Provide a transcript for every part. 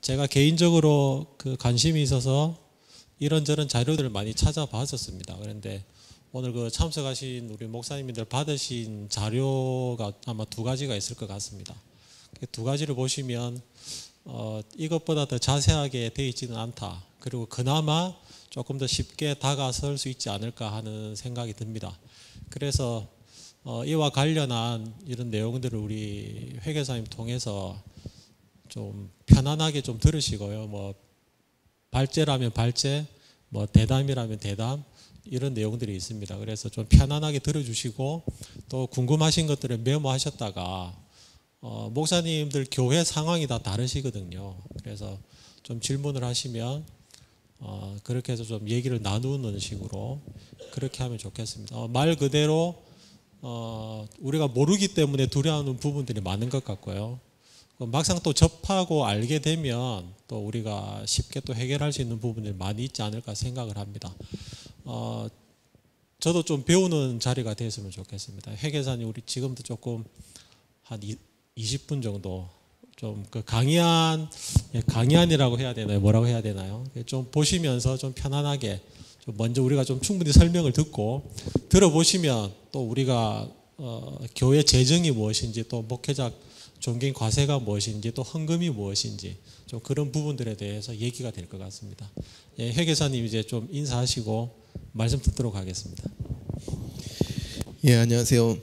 제가 개인적으로 그 관심이 있어서 이런저런 자료들을 많이 찾아봤었습니다. 그런데 오늘 그 참석하신 우리 목사님들 받으신 자료가 아마 두 가지가 있을 것 같습니다. 두 가지를 보시면 이것보다 더 자세하게 되어 있지는 않다. 그리고 그나마 조금 더 쉽게 다가설 수 있지 않을까 하는 생각이 듭니다. 그래서 이와 관련한 이런 내용들을 우리 회계사님 통해서 좀 편안하게 좀 들으시고요. 뭐 발제라면 발제, 뭐 대담이라면 대담, 이런 내용들이 있습니다. 그래서 좀 편안하게 들어주시고 또 궁금하신 것들을 메모하셨다가 목사님들 교회 상황이 다 다르시거든요. 그래서 좀 질문을 하시면 그렇게 해서 좀 얘기를 나누는 식으로 그렇게 하면 좋겠습니다. 말 그대로 우리가 모르기 때문에 두려워하는 부분들이 많은 것 같고요. 막상 또 접하고 알게 되면 또 우리가 쉽게 또 해결할 수 있는 부분들이 많이 있지 않을까 생각을 합니다. 저도 좀 배우는 자리가 됐으면 좋겠습니다. 회계사님 우리 지금도 조금 한 20분 정도 좀 그 강의안이라고 해야 되나요? 뭐라고 해야 되나요? 좀 보시면서 좀 편안하게 좀 먼저 우리가 좀 충분히 설명을 듣고 들어보시면 또 우리가 교회 재정이 무엇인지 또 목회자 존경 과세가 무엇인지 또 헌금이 무엇인지 좀 그런 부분들에 대해서 얘기가 될 것 같습니다. 예, 회계사님 이제 좀 인사하시고 말씀 듣도록 하겠습니다. 예, 안녕하세요.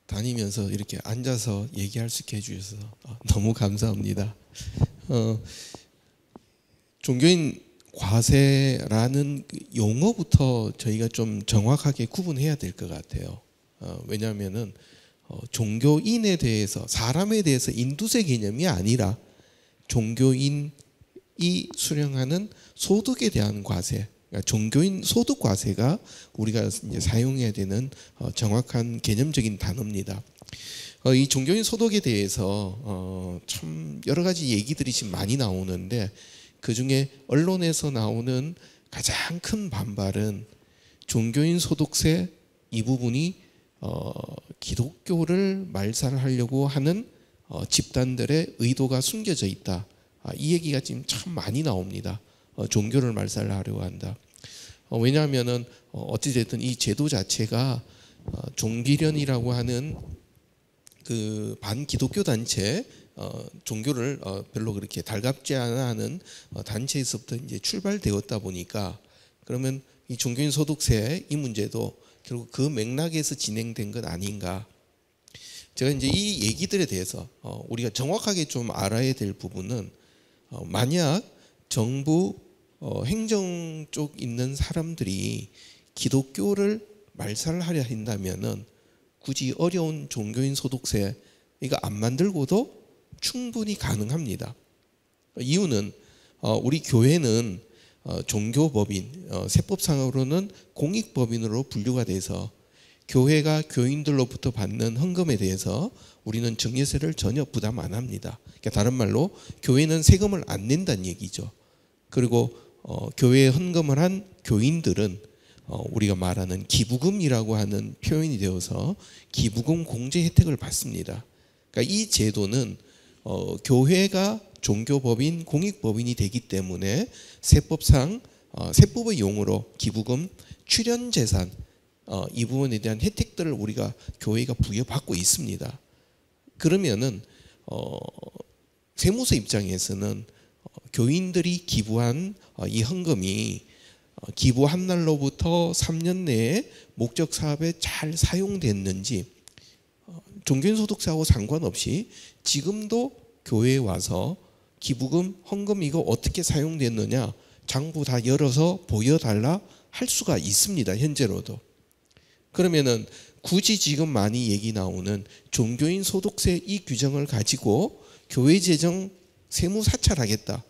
다니면서 이렇게 앉아서 얘기할 수 있게 해주셔서 너무 감사합니다. 종교인 과세라는 용어부터 저희가 좀 정확하게 구분해야 될 것 같아요. 왜냐하면은 종교인에 대해서 사람에 대해서 인두세 개념이 아니라 종교인이 수령하는 소득에 대한 과세, 그러니까 종교인 소득 과세가 우리가 이제 사용해야 되는 정확한 개념적인 단어입니다. 이 종교인 소득에 대해서 참 여러 가지 얘기들이 지금 많이 나오는데 그 중에 언론에서 나오는 가장 큰 반발은 종교인 소득세 이 부분이 기독교를 말살하려고 하는 집단들의 의도가 숨겨져 있다. 이 얘기가 지금 참 많이 나옵니다. 종교를 말살하려고 한다. 왜냐하면은 어찌됐든 이 제도 자체가 종기련이라고 하는 그 반기독교 단체, 종교를 별로 그렇게 달갑지 않아 하는 단체에서부터 이제 출발되었다 보니까 그러면 이 종교인 소득세 이 문제도 결국 그 맥락에서 진행된 것 아닌가. 제가 이제 이 얘기들에 대해서 우리가 정확하게 좀 알아야 될 부분은 만약 정부 행정 쪽 있는 사람들이 기독교를 말살하려 한다면은 굳이 어려운 종교인 소득세 이거 안 만들고도 충분히 가능합니다. 이유는 우리 교회는 종교법인, 세법상으로는 공익법인으로 분류가 돼서 교회가 교인들로부터 받는 헌금에 대해서 우리는 증여세를 전혀 부담 안 합니다. 그러니까 다른 말로 교회는 세금을 안 낸다는 얘기죠. 그리고 교회에 헌금을 한 교인들은 우리가 말하는 기부금이라고 하는 표현이 되어서 기부금 공제 혜택을 받습니다. 그러니까 이 제도는 교회가 종교법인, 공익법인이 되기 때문에 세법상 세법의 용어로 기부금, 출연재산 이 부분에 대한 혜택들을 우리가 교회가 부여받고 있습니다. 그러면은 세무서 입장에서는 교인들이 기부한 이 헌금이 기부한 날로부터 3년 내에 목적 사업에 잘 사용됐는지 종교인 소득세하고 상관없이 지금도 교회에 와서 기부금, 헌금 이거 어떻게 사용됐느냐 장부 다 열어서 보여달라 할 수가 있습니다. 현재로도. 그러면은 굳이 지금 많이 얘기 나오는 종교인 소득세 이 규정을 가지고 교회 재정 세무 사찰하겠다.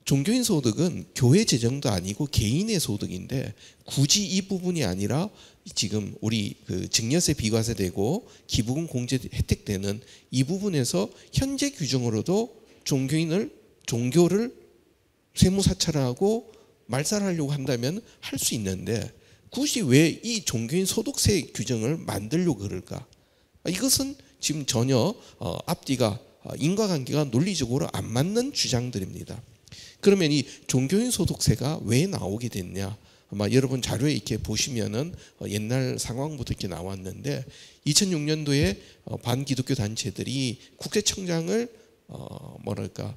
종교인 소득은 교회 재정도 아니고 개인의 소득인데 굳이 이 부분이 아니라 지금 우리 그 증여세 비과세 되고 기부금 공제 혜택되는 이 부분에서 현재 규정으로도 종교를 세무 사찰하고 말살하려고 한다면 할 수 있는데 굳이 왜 이 종교인 소득세 규정을 만들려고 그럴까? 이것은 지금 전혀 앞뒤가 인과관계가 논리적으로 안 맞는 주장들입니다. 그러면 이 종교인 소득세가 왜 나오게 됐냐? 아마 여러분 자료에 이렇게 보시면은 옛날 상황부터 이렇게 나왔는데 2006년도에 반기독교 단체들이 국세청장을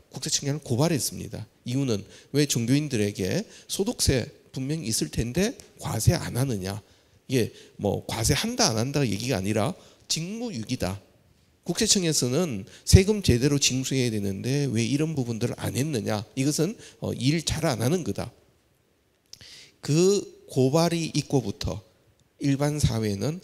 국세청장을 고발했습니다. 이유는 왜 종교인들에게 소득세 분명히 있을 텐데 과세 안 하느냐? 이게 뭐 과세한다 안 한다 얘기가 아니라 직무유기다. 국세청에서는 세금 제대로 징수해야 되는데 왜 이런 부분들을 안 했느냐? 이것은 일 잘 안 하는 거다. 그 고발이 있고부터 일반 사회는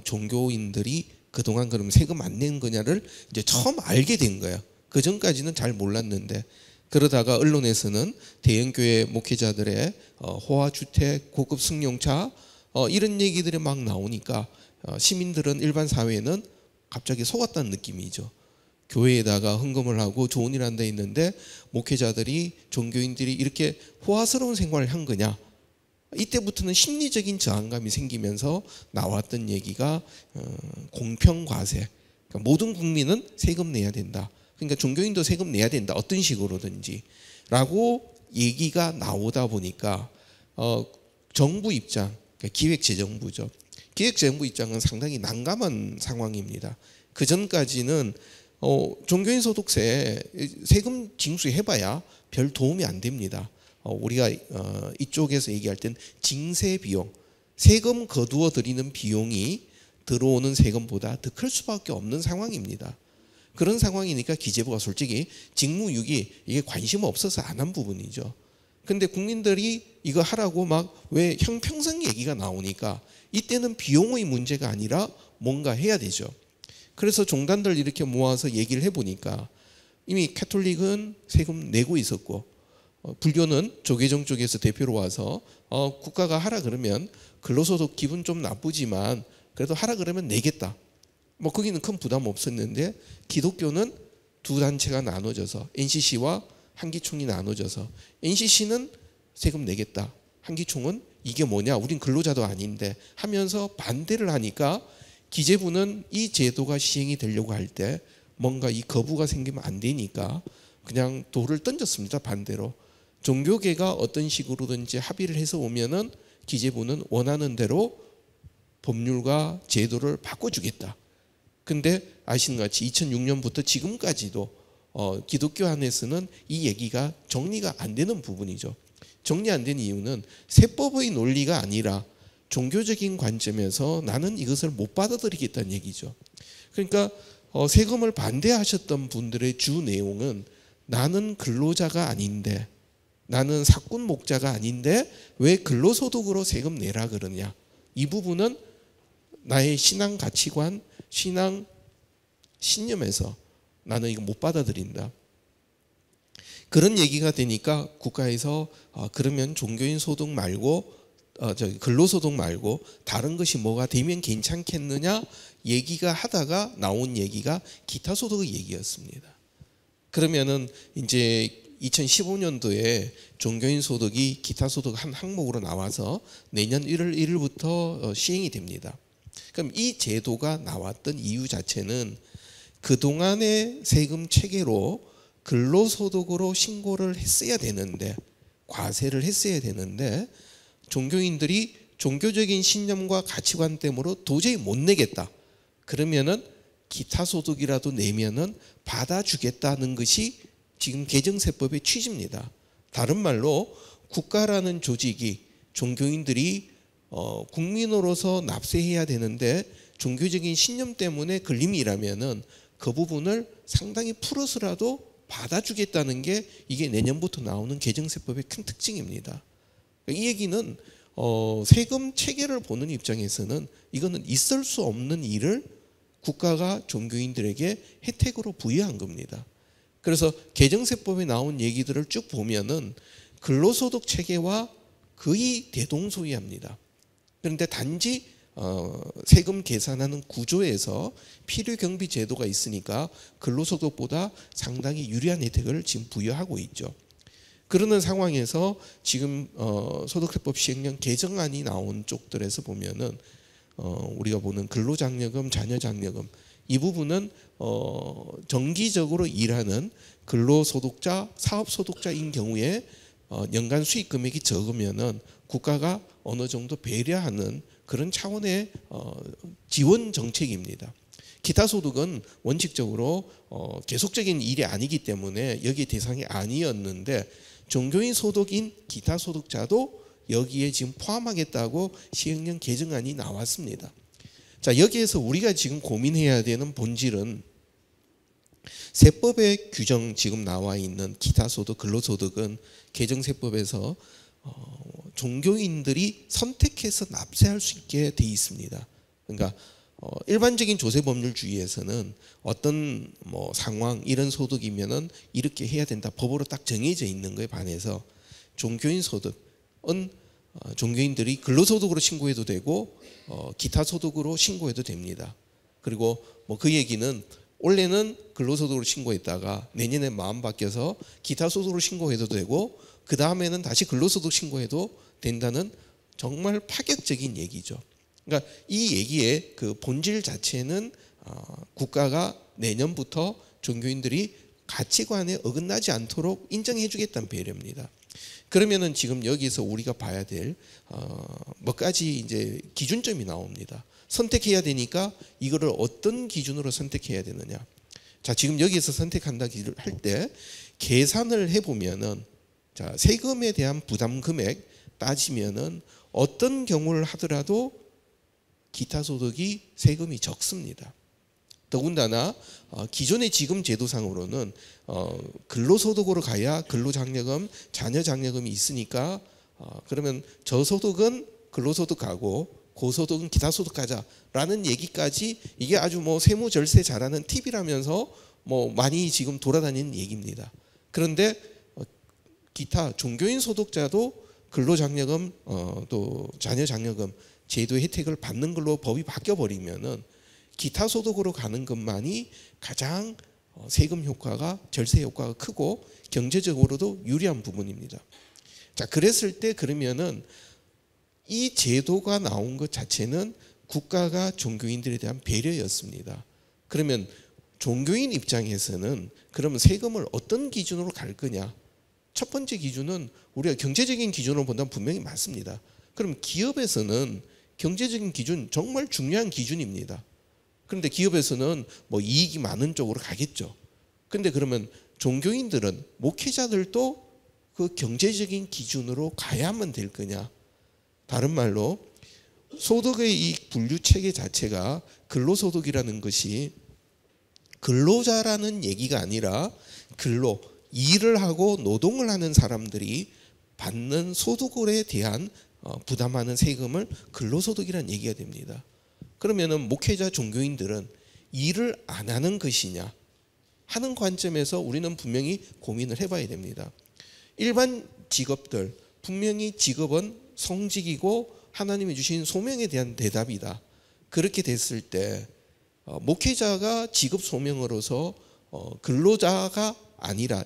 종교인들이 그동안 그럼 세금 안 낸 거냐를 이제 처음 알게 된 거예요. 그 전까지는 잘 몰랐는데 그러다가 언론에서는 대형교회 목회자들의 호화주택, 고급 승용차 이런 얘기들이 막 나오니까 시민들은 일반 사회는 갑자기 속았다는 느낌이죠. 교회에다가 헌금을 하고 좋은 일 한다 했는데 목회자들이 종교인들이 이렇게 호화스러운 생활을 한 거냐. 이때부터는 심리적인 저항감이 생기면서 나왔던 얘기가 공평과세. 그러니까 모든 국민은 세금 내야 된다. 그러니까 종교인도 세금 내야 된다. 어떤 식으로든지 라고 얘기가 나오다 보니까 정부 입장, 그러니까 기획재정부죠. 기획재정부 입장은 상당히 난감한 상황입니다. 그 전까지는 종교인 소득세 세금 징수해봐야 별 도움이 안 됩니다. 우리가 이쪽에서 얘기할 땐 징세 비용, 세금 거두어 들이는 비용이 들어오는 세금보다 더 클 수밖에 없는 상황입니다. 그런 상황이니까 기재부가 솔직히 직무유기 이게 관심 없어서 안 한 부분이죠. 근데 국민들이 이거 하라고 막 왜 형평성 얘기가 나오니까 이때는 비용의 문제가 아니라 뭔가 해야 되죠. 그래서 종단들 이렇게 모아서 얘기를 해보니까 이미 가톨릭은 세금 내고 있었고 불교는 조계종 쪽에서 대표로 와서 국가가 하라 그러면 근로소득 기분 좀 나쁘지만 그래도 하라 그러면 내겠다. 뭐 거기는 큰 부담 없었는데 기독교는 두 단체가 나눠져서 NCC와 한기총이 나눠져서 NCC는 세금 내겠다. 한기총은 이게 뭐냐? 우린 근로자도 아닌데 하면서 반대를 하니까 기재부는 이 제도가 시행이 되려고 할 때 뭔가 이 거부가 생기면 안 되니까 그냥 돌을 던졌습니다. 반대로. 종교계가 어떤 식으로든지 합의를 해서 오면은 기재부는 원하는 대로 법률과 제도를 바꿔주겠다. 근데 아시는 것 같이 2006년부터 지금까지도 기독교 안에서는 이 얘기가 정리가 안 되는 부분이죠. 정리 안 된 이유는 세법의 논리가 아니라 종교적인 관점에서 나는 이것을 못 받아들이겠다는 얘기죠. 그러니까 세금을 반대하셨던 분들의 주 내용은 나는 근로자가 아닌데 나는 사꾼 목자가 아닌데 왜 근로소득으로 세금 내라 그러냐. 이 부분은 나의 신앙 가치관, 신앙 신념에서 나는 이거 못 받아들인다. 그런 얘기가 되니까 국가에서 그러면 종교인 소득 말고 근로소득 말고 다른 것이 뭐가 되면 괜찮겠느냐 얘기가 하다가 나온 얘기가 기타 소득의 얘기였습니다. 그러면은 이제 2015년도에 종교인 소득이 기타 소득 한 항목으로 나와서 내년 1월 1일부터 시행이 됩니다. 그럼 이 제도가 나왔던 이유 자체는 그동안의 세금 체계로 근로소득으로 신고를 했어야 되는데 과세를 했어야 되는데 종교인들이 종교적인 신념과 가치관 때문에 도저히 못 내겠다. 그러면은 기타 소득이라도 내면은 받아주겠다는 것이 지금 개정세법의 취지입니다. 다른 말로 국가라는 조직이 종교인들이 국민으로서 납세해야 되는데 종교적인 신념 때문에 걸림이라면은 그 부분을 상당히 풀어서라도 받아주겠다는 게 이게 내년부터 나오는 개정세법의 큰 특징입니다. 이 얘기는 세금 체계를 보는 입장에서는 이거는 있을 수 없는 일을 국가가 종교인들에게 혜택으로 부여한 겁니다. 그래서 개정세법에 나온 얘기들을 쭉 보면은 근로소득 체계와 거의 대동소이합니다. 그런데 단지 세금 계산하는 구조에서 필요경비 제도가 있으니까 근로소득보다 상당히 유리한 혜택을 지금 부여하고 있죠. 그러는 상황에서 지금 소득세법 시행령 개정안이 나온 쪽들에서 보면은 우리가 보는 근로장려금, 자녀장려금 이 부분은 정기적으로 일하는 근로소득자, 사업소득자인 경우에 연간 수익 금액이 적으면은 국가가 어느 정도 배려하는 그런 차원의 지원 정책입니다. 기타 소득은 원칙적으로 계속적인 일이 아니기 때문에 여기 대상이 아니었는데 종교인 소득인 기타 소득자도 여기에 지금 포함하겠다고 시행령 개정안이 나왔습니다. 자, 여기에서 우리가 지금 고민해야 되는 본질은 세법의 규정 지금 나와 있는 기타 소득, 근로소득은 개정세법에서 종교인들이 선택해서 납세할 수 있게 돼 있습니다. 그러니까 일반적인 조세법률주의에서는 어떤 상황 이런 소득이면은 이렇게 해야 된다 법으로 딱 정해져 있는 거에 반해서 종교인 소득은 종교인들이 근로소득으로 신고해도 되고 기타 소득으로 신고해도 됩니다. 그리고 그 얘기는 올해는 근로소득으로 신고했다가 내년에 마음 바뀌어서 기타 소득으로 신고해도 되고 그 다음에는 다시 근로소득 신고해도 된다는 정말 파격적인 얘기죠. 그러니까 이 얘기의 그 본질 자체는 국가가 내년부터 종교인들이 가치관에 어긋나지 않도록 인정해 주겠다는 배려입니다. 그러면은 지금 여기서 우리가 봐야 될 몇 가지 이제 기준점이 나옵니다. 선택해야 되니까 이거를 어떤 기준으로 선택해야 되느냐. 자, 지금 여기서 선택한다 할 때 계산을 해보면은 자, 세금에 대한 부담 금액 따지면은 어떤 경우를 하더라도 기타 소득이 세금이 적습니다. 더군다나 기존의 지금 제도상으로는 근로소득으로 가야 근로장려금, 자녀장려금이 있으니까 그러면 저소득은 근로소득 가고 고소득은 기타소득 가자라는 얘기까지 이게 아주 세무절세 잘하는 팁이라면서 많이 지금 돌아다니는 얘기입니다. 그런데 기타 종교인 소득자도 근로장려금 또 자녀장려금 제도의 혜택을 받는 걸로 법이 바뀌어버리면은 기타 소득으로 가는 것만이 가장 세금 효과가 절세 효과가 크고 경제적으로도 유리한 부분입니다. 자, 그랬을 때 그러면은 이 제도가 나온 것 자체는 국가가 종교인들에 대한 배려였습니다. 그러면 종교인 입장에서는 그러면 세금을 어떤 기준으로 갈 거냐? 첫 번째 기준은 우리가 경제적인 기준으로 본다면 분명히 맞습니다. 그럼 기업에서는 경제적인 기준 정말 중요한 기준입니다. 그런데 기업에서는 이익이 많은 쪽으로 가겠죠. 그런데 그러면 종교인들은 목회자들도 그 경제적인 기준으로 가야만 될 거냐? 다른 말로 소득의 이 분류 체계 자체가 근로소득이라는 것이 근로자라는 얘기가 아니라 일을 하고 노동을 하는 사람들이 받는 소득에 대한 부담하는 세금을 근로소득이라는 얘기가 됩니다. 그러면은 목회자 종교인들은 일을 안 하는 것이냐 하는 관점에서 우리는 분명히 고민을 해봐야 됩니다. 일반 직업들 분명히 직업은 성직이고 하나님이 주신 소명에 대한 대답이다. 그렇게 됐을 때 목회자가 직업 소명으로서 근로자가 아니라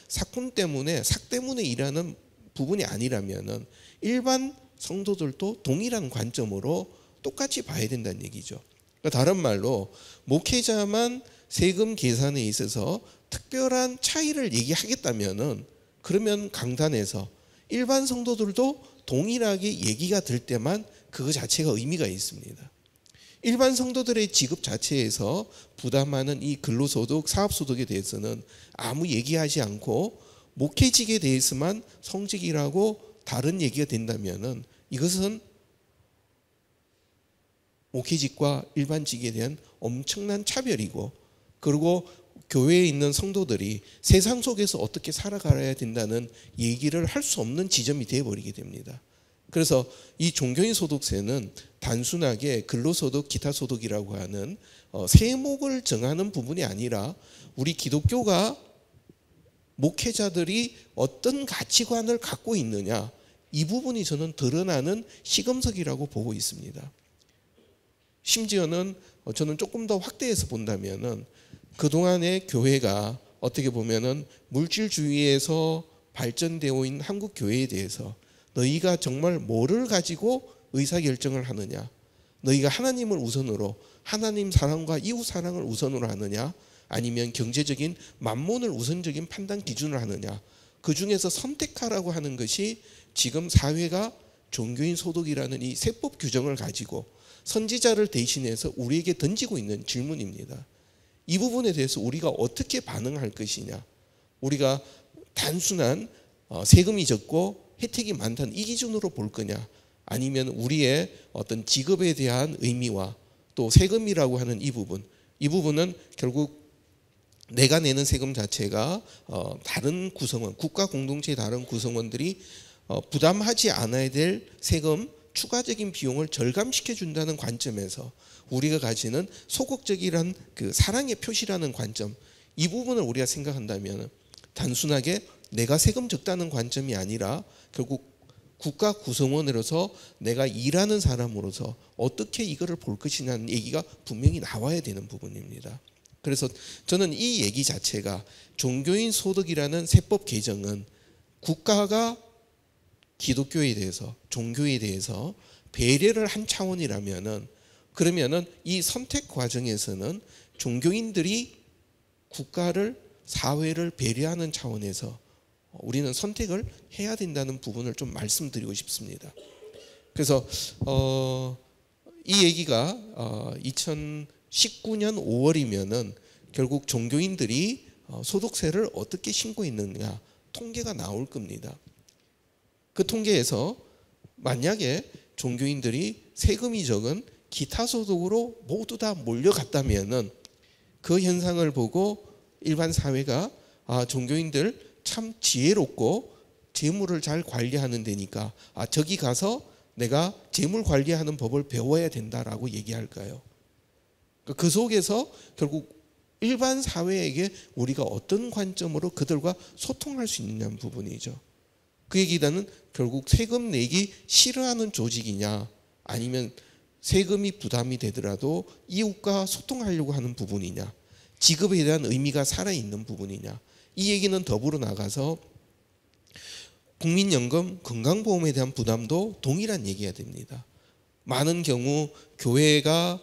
사건 때문에 삭 때문에 일하는 부분이 아니라면은 일반 성도들도 동일한 관점으로 똑같이 봐야 된다는 얘기죠. 그러니까 다른 말로 목회자만 세금 계산에 있어서 특별한 차이를 얘기하겠다면은 그러면 강단에서 일반 성도들도 동일하게 얘기가 될 때만 그거 자체가 의미가 있습니다. 일반 성도들의 직업 자체에서 부담하는 이 근로소득, 사업소득에 대해서는 아무 얘기하지 않고 목회직에 대해서만 성직이라고 다른 얘기가 된다면은 이것은 목회직과 일반직에 대한 엄청난 차별이고 그리고 교회에 있는 성도들이 세상 속에서 어떻게 살아가야 된다는 얘기를 할 수 없는 지점이 되어버리게 됩니다. 그래서 이 종교인 소득세는 단순하게 근로소득, 기타소득이라고 하는 세목을 정하는 부분이 아니라 우리 기독교가 목회자들이 어떤 가치관을 갖고 있느냐 이 부분이 저는 드러나는 시금석이라고 보고 있습니다. 심지어는 저는 조금 더 확대해서 본다면은 그동안의 교회가 어떻게 보면은 물질주의에서 발전되어 있는 한국 교회에 대해서 너희가 정말 뭐를 가지고 의사결정을 하느냐 너희가 하나님을 우선으로 하나님 사랑과 이웃 사랑을 우선으로 하느냐 아니면 경제적인 만몬을 우선적인 판단 기준으로 하느냐 그 중에서 선택하라고 하는 것이 지금 사회가 종교인 소득이라는 이 세법 규정을 가지고 선지자를 대신해서 우리에게 던지고 있는 질문입니다. 이 부분에 대해서 우리가 어떻게 반응할 것이냐 우리가 단순한 세금이 적고 혜택이 많다는 이 기준으로 볼 거냐 아니면 우리의 어떤 직업에 대한 의미와 또 세금이라고 하는 이 부분은 결국 내가 내는 세금 자체가 다른 구성원 국가 공동체의 다른 구성원들이 부담하지 않아야 될 세금 추가적인 비용을 절감시켜 준다는 관점에서 우리가 가지는 소극적이란 그 사랑의 표시라는 관점 이 부분을 우리가 생각한다면 단순하게 내가 세금 적다는 관점이 아니라 결국 국가 구성원으로서 내가 일하는 사람으로서 어떻게 이거를 볼 것이냐는 얘기가 분명히 나와야 되는 부분입니다. 그래서 저는 이 얘기 자체가 종교인 소득이라는 세법 개정은 국가가 기독교에 대해서 종교에 대해서 배려를 한 차원이라면은 그러면은 이 선택 과정에서는 종교인들이 국가를 사회를 배려하는 차원에서 우리는 선택을 해야 된다는 부분을 좀 말씀드리고 싶습니다. 그래서 이 얘기가 2019년 5월이면은 결국 종교인들이 소득세를 어떻게 신고했느냐 통계가 나올 겁니다. 그 통계에서 만약에 종교인들이 세금이 적은 기타 소득으로 모두 다 몰려갔다면은 그 현상을 보고 일반 사회가 종교인들 참 지혜롭고 재물을 잘 관리하는 데니까 저기 가서 내가 재물 관리하는 법을 배워야 된다라고 얘기할까요? 그 속에서 결국 일반 사회에게 우리가 어떤 관점으로 그들과 소통할 수 있느냐는 부분이죠. 그 얘기는 결국 세금 내기 싫어하는 조직이냐 아니면 세금이 부담이 되더라도 이웃과 소통하려고 하는 부분이냐 직업에 대한 의미가 살아있는 부분이냐 이 얘기는 더불어 나가서 국민연금 건강보험에 대한 부담도 동일한 얘기가 됩니다. 많은 경우 교회가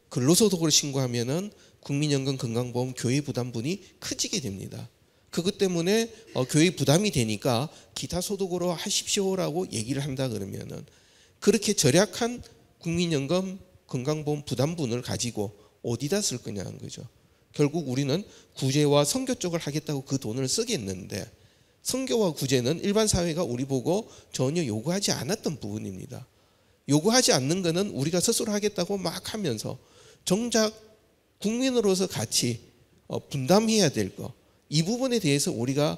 근로소득을 신고하면은 국민연금 건강보험 교회 부담분이 커지게 됩니다. 그것 때문에 교회 부담이 되니까 기타 소득으로 하십시오라고 얘기를 한다 그러면은 그렇게 절약한 국민연금 건강보험 부담분을 가지고 어디다 쓸 거냐는 거죠. 결국 우리는 구제와 선교 쪽을 하겠다고 그 돈을 쓰겠는데 선교와 구제는 일반 사회가 우리 보고 전혀 요구하지 않았던 부분입니다. 요구하지 않는 것은 우리가 스스로 하겠다고 막 하면서 정작 국민으로서 같이 분담해야 될 거 이 부분에 대해서 우리가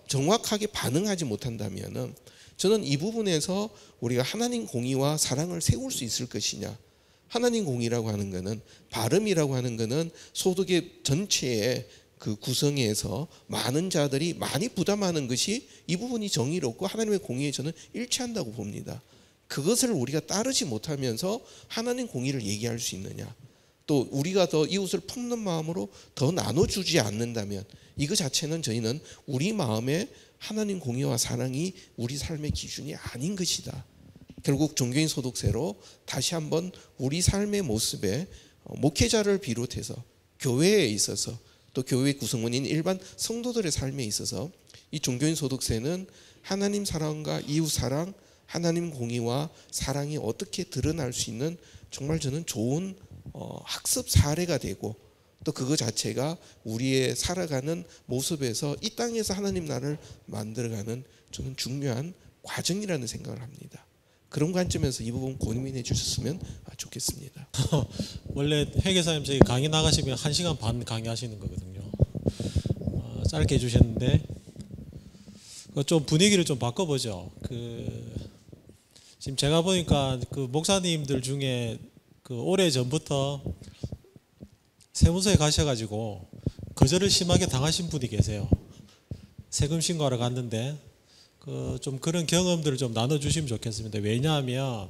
정확하게 반응하지 못한다면 저는 이 부분에서 우리가 하나님 공의와 사랑을 세울 수 있을 것이냐 하나님 공의라고 하는 것은 발음이라고 하는 것은 소득의 전체의 그 구성에서 많은 자들이 많이 부담하는 것이 이 부분이 정의롭고 하나님의 공의에 저는 일치한다고 봅니다. 그것을 우리가 따르지 못하면서 하나님 공의를 얘기할 수 있느냐 또 우리가 더 이웃을 품는 마음으로 더 나눠주지 않는다면 이거 자체는 저희는 우리 마음에 하나님 공의와 사랑이 우리 삶의 기준이 아닌 것이다. 결국 종교인 소득세로 다시 한번 우리 삶의 모습에 목회자를 비롯해서 교회에 있어서 또 교회 구성원인 일반 성도들의 삶에 있어서 이 종교인 소득세는 하나님 사랑과 이웃 사랑, 하나님 공의와 사랑이 어떻게 드러날 수 있는 정말 저는 좋은 학습 사례가 되고 또 그거 자체가 우리의 살아가는 모습에서 이 땅에서 하나님 나라를 만들어가는 저는 중요한 과정이라는 생각을 합니다. 그런 관점에서 이 부분 고민해 주셨으면 좋겠습니다. 원래 회계사님 저희 강의 나가시면 1시간 반 강의하시는 거거든요. 짧게 해주셨는데 좀 분위기를 좀 바꿔보죠. 지금 제가 보니까 그 목사님들 중에 그 오래 전부터 세무서에 가셔가지고 거절을 심하게 당하신 분이 계세요. 세금 신고하러 갔는데 좀 그런 경험들을 좀 나눠주시면 좋겠습니다. 왜냐하면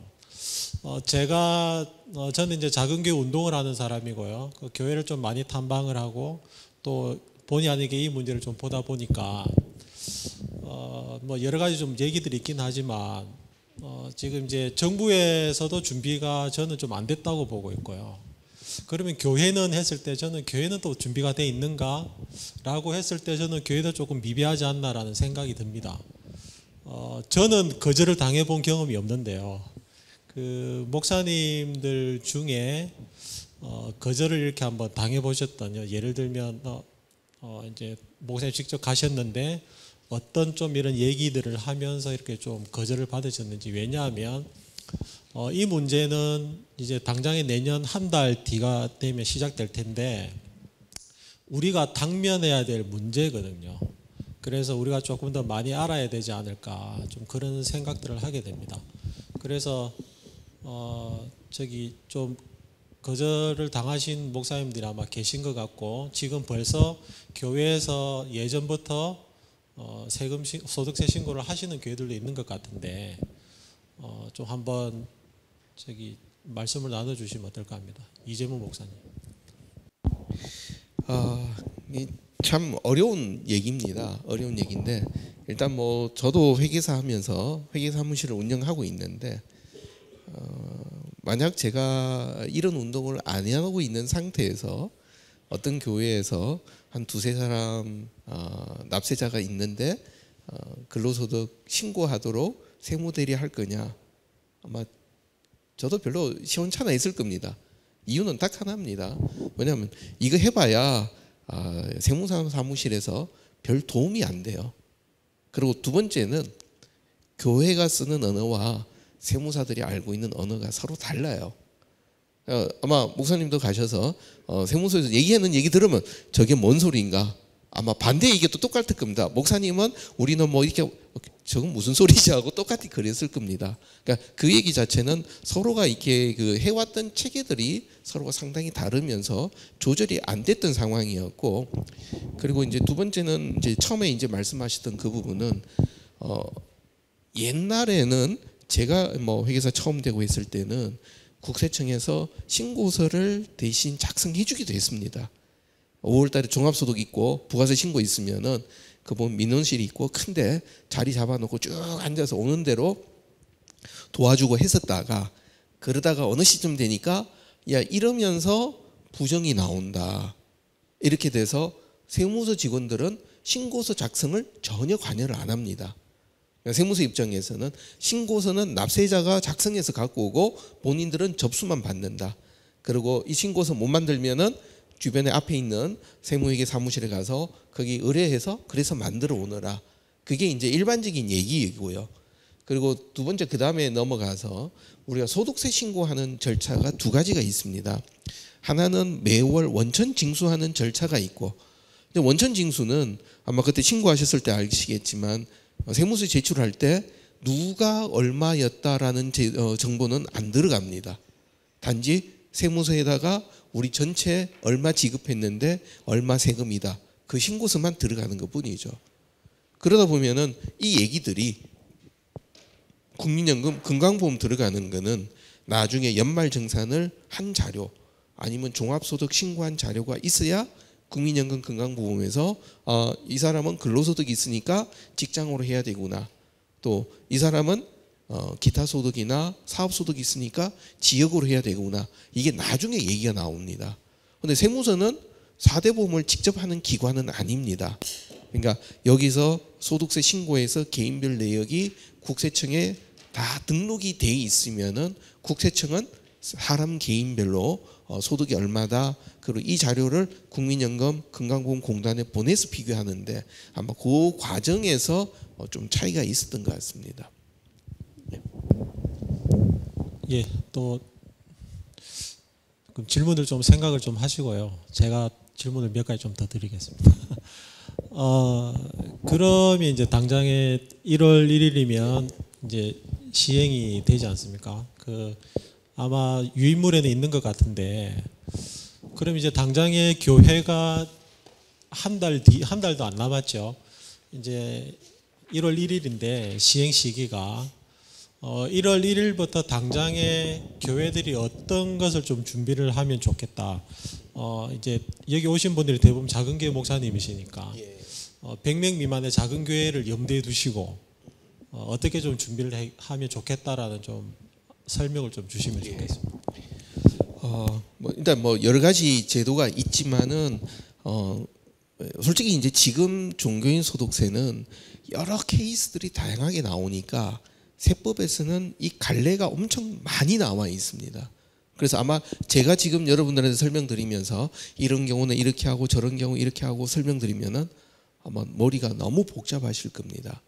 저는 이제 작은 교회 운동을 하는 사람이고요. 그 교회를 좀 많이 탐방을 하고 또 본의 아니게 이 문제를 좀 보다 보니까 뭐 여러 가지 좀 얘기들이 있긴 하지만 지금 이제 정부에서도 준비가 저는 좀 안 됐다고 보고 있고요. 그러면 교회는 했을 때 저는 교회는 또 준비가 돼 있는가라고 했을 때 저는 교회도 조금 미비하지 않나라는 생각이 듭니다. 저는 거절을 당해본 경험이 없는데요. 그 목사님들 중에 거절을 이렇게 한번 당해보셨던, 예를 들면 이제 목사님 직접 가셨는데 어떤 좀 이런 얘기들을 하면서 이렇게 좀 거절을 받으셨는지. 왜냐하면 이 문제는 이제 당장에 내년 한 달 뒤가 되면 시작될 텐데 우리가 당면해야 될 문제거든요. 그래서 우리가 조금 더 많이 알아야 되지 않을까, 좀 그런 생각들을 하게 됩니다. 그래서 좀 거절을 당하신 목사님들이 아마 계신 것 같고, 지금 벌써 교회에서 예전부터 소득세 신고를 하시는 교회들도 있는 것 같은데 좀 한번 말씀을 나눠주시면 어떨까 합니다. 이재무 목사님. 참 어려운 얘기입니다. 어려운 얘기인데, 일단 뭐 저도 회계사 하면서 회계 사무실을 운영하고 있는데, 만약 제가 이런 운동을 안 하고 있는 상태에서 어떤 교회에서 한 두세 사람 납세자가 있는데 근로소득 신고하도록 세무대리 할 거냐, 아마 저도 별로 시원찮아 있을 겁니다. 이유는 딱 하나입니다. 왜냐하면 이거 해봐야 세무사 사무실에서 별 도움이 안 돼요. 그리고 두 번째는 교회가 쓰는 언어와 세무사들이 알고 있는 언어가 서로 달라요. 아마 목사님도 가셔서 세무서에서 얘기하는 얘기 들으면 저게 뭔 소리인가, 아마 반대 얘기도 똑같을 겁니다. 목사님은 우리는 뭐 이렇게 저건 무슨 소리지 하고 똑같이 그랬을 겁니다. 그러니까 그 얘기 자체는 서로가 이렇게 그 해왔던 체계들이 서로가 상당히 다르면서 조절이 안 됐던 상황이었고, 그리고 이제 두 번째는 이제 처음에 이제 말씀하셨던 그 부분은 옛날에는 제가 뭐 회계사 처음 되고 있을 때는 국세청에서 신고서를 대신 작성해 주기도 했습니다. 5월달에 종합소득 있고 부가세 신고 있으면은 그 보면 민원실이 있고 큰데 자리 잡아놓고 쭉 앉아서 오는 대로 도와주고 했었다가, 그러다가 어느 시점 되니까 야 이러면서 부정이 나온다, 이렇게 돼서 세무서 직원들은 신고서 작성을 전혀 관여를 안 합니다. 세무서 입장에서는 신고서는 납세자가 작성해서 갖고 오고 본인들은 접수만 받는다. 그리고 이 신고서 못 만들면은 주변에 앞에 있는 세무회계 사무실에 가서 거기 의뢰해서 그래서 만들어 오너라. 그게 이제 일반적인 얘기이고요. 그리고 두 번째, 그 다음에 넘어가서 우리가 소득세 신고하는 절차가 두 가지가 있습니다. 하나는 매월 원천 징수하는 절차가 있고, 근데 원천 징수는 아마 그때 신고하셨을 때 아시겠지만 세무서 제출할 때 누가 얼마였다라는 정보는 안 들어갑니다. 단지 세무서에다가 우리 전체 얼마 지급했는데 얼마 세금이다, 그 신고서만 들어가는 것뿐이죠. 그러다 보면은 이 얘기들이 국민연금 건강보험 들어가는 거는 나중에 연말정산을 한 자료 아니면 종합소득 신고한 자료가 있어야 국민연금 건강보험에서 이 사람은 근로소득이 있으니까 직장으로 해야 되구나, 또 이 사람은 기타 소득이나 사업 소득이 있으니까 지역으로 해야 되구나, 이게 나중에 얘기가 나옵니다. 그런데 세무서는 4대 보험을 직접 하는 기관은 아닙니다. 그러니까 여기서 소득세 신고에서 개인별 내역이 국세청에 다 등록이 돼 있으면은 국세청은 사람 개인별로 소득이 얼마다, 그리고 이 자료를 국민연금 건강보험공단에 보내서 비교하는데 아마 그 과정에서 좀 차이가 있었던 것 같습니다. 예, 또 그럼 질문을 좀 생각을 좀 하시고요. 제가 질문을 몇 가지 좀 더 드리겠습니다. 그러면 이제 당장에 1월 1일이면 이제 시행이 되지 않습니까? 아마 유인물에는 있는 것 같은데, 그럼 이제 당장에 교회가 한 달도 안 남았죠. 이제 1월 1일인데 시행 시기가 1월 1일부터 당장에 교회들이 어떤 것을 좀 준비를 하면 좋겠다. 이제 여기 오신 분들이 대부분 작은 교회 목사님이시니까 100명 미만의 작은 교회를 염두에 두시고 어떻게 좀 준비를 하면 좋겠다라는 좀 설명을 좀 주시면 좋겠습니다. 뭐 일단 뭐 여러 가지 제도가 있지만은 솔직히 이제 지금 종교인 소득세는 여러 케이스들이 다양하게 나오니까 세법에서는 이 갈래가 엄청 많이 나와 있습니다. 그래서 아마 제가 지금 여러분들한테 설명드리면서 이런 경우는 이렇게 하고 저런 경우 이렇게 하고 설명드리면은 아마 머리가 너무 복잡하실 겁니다.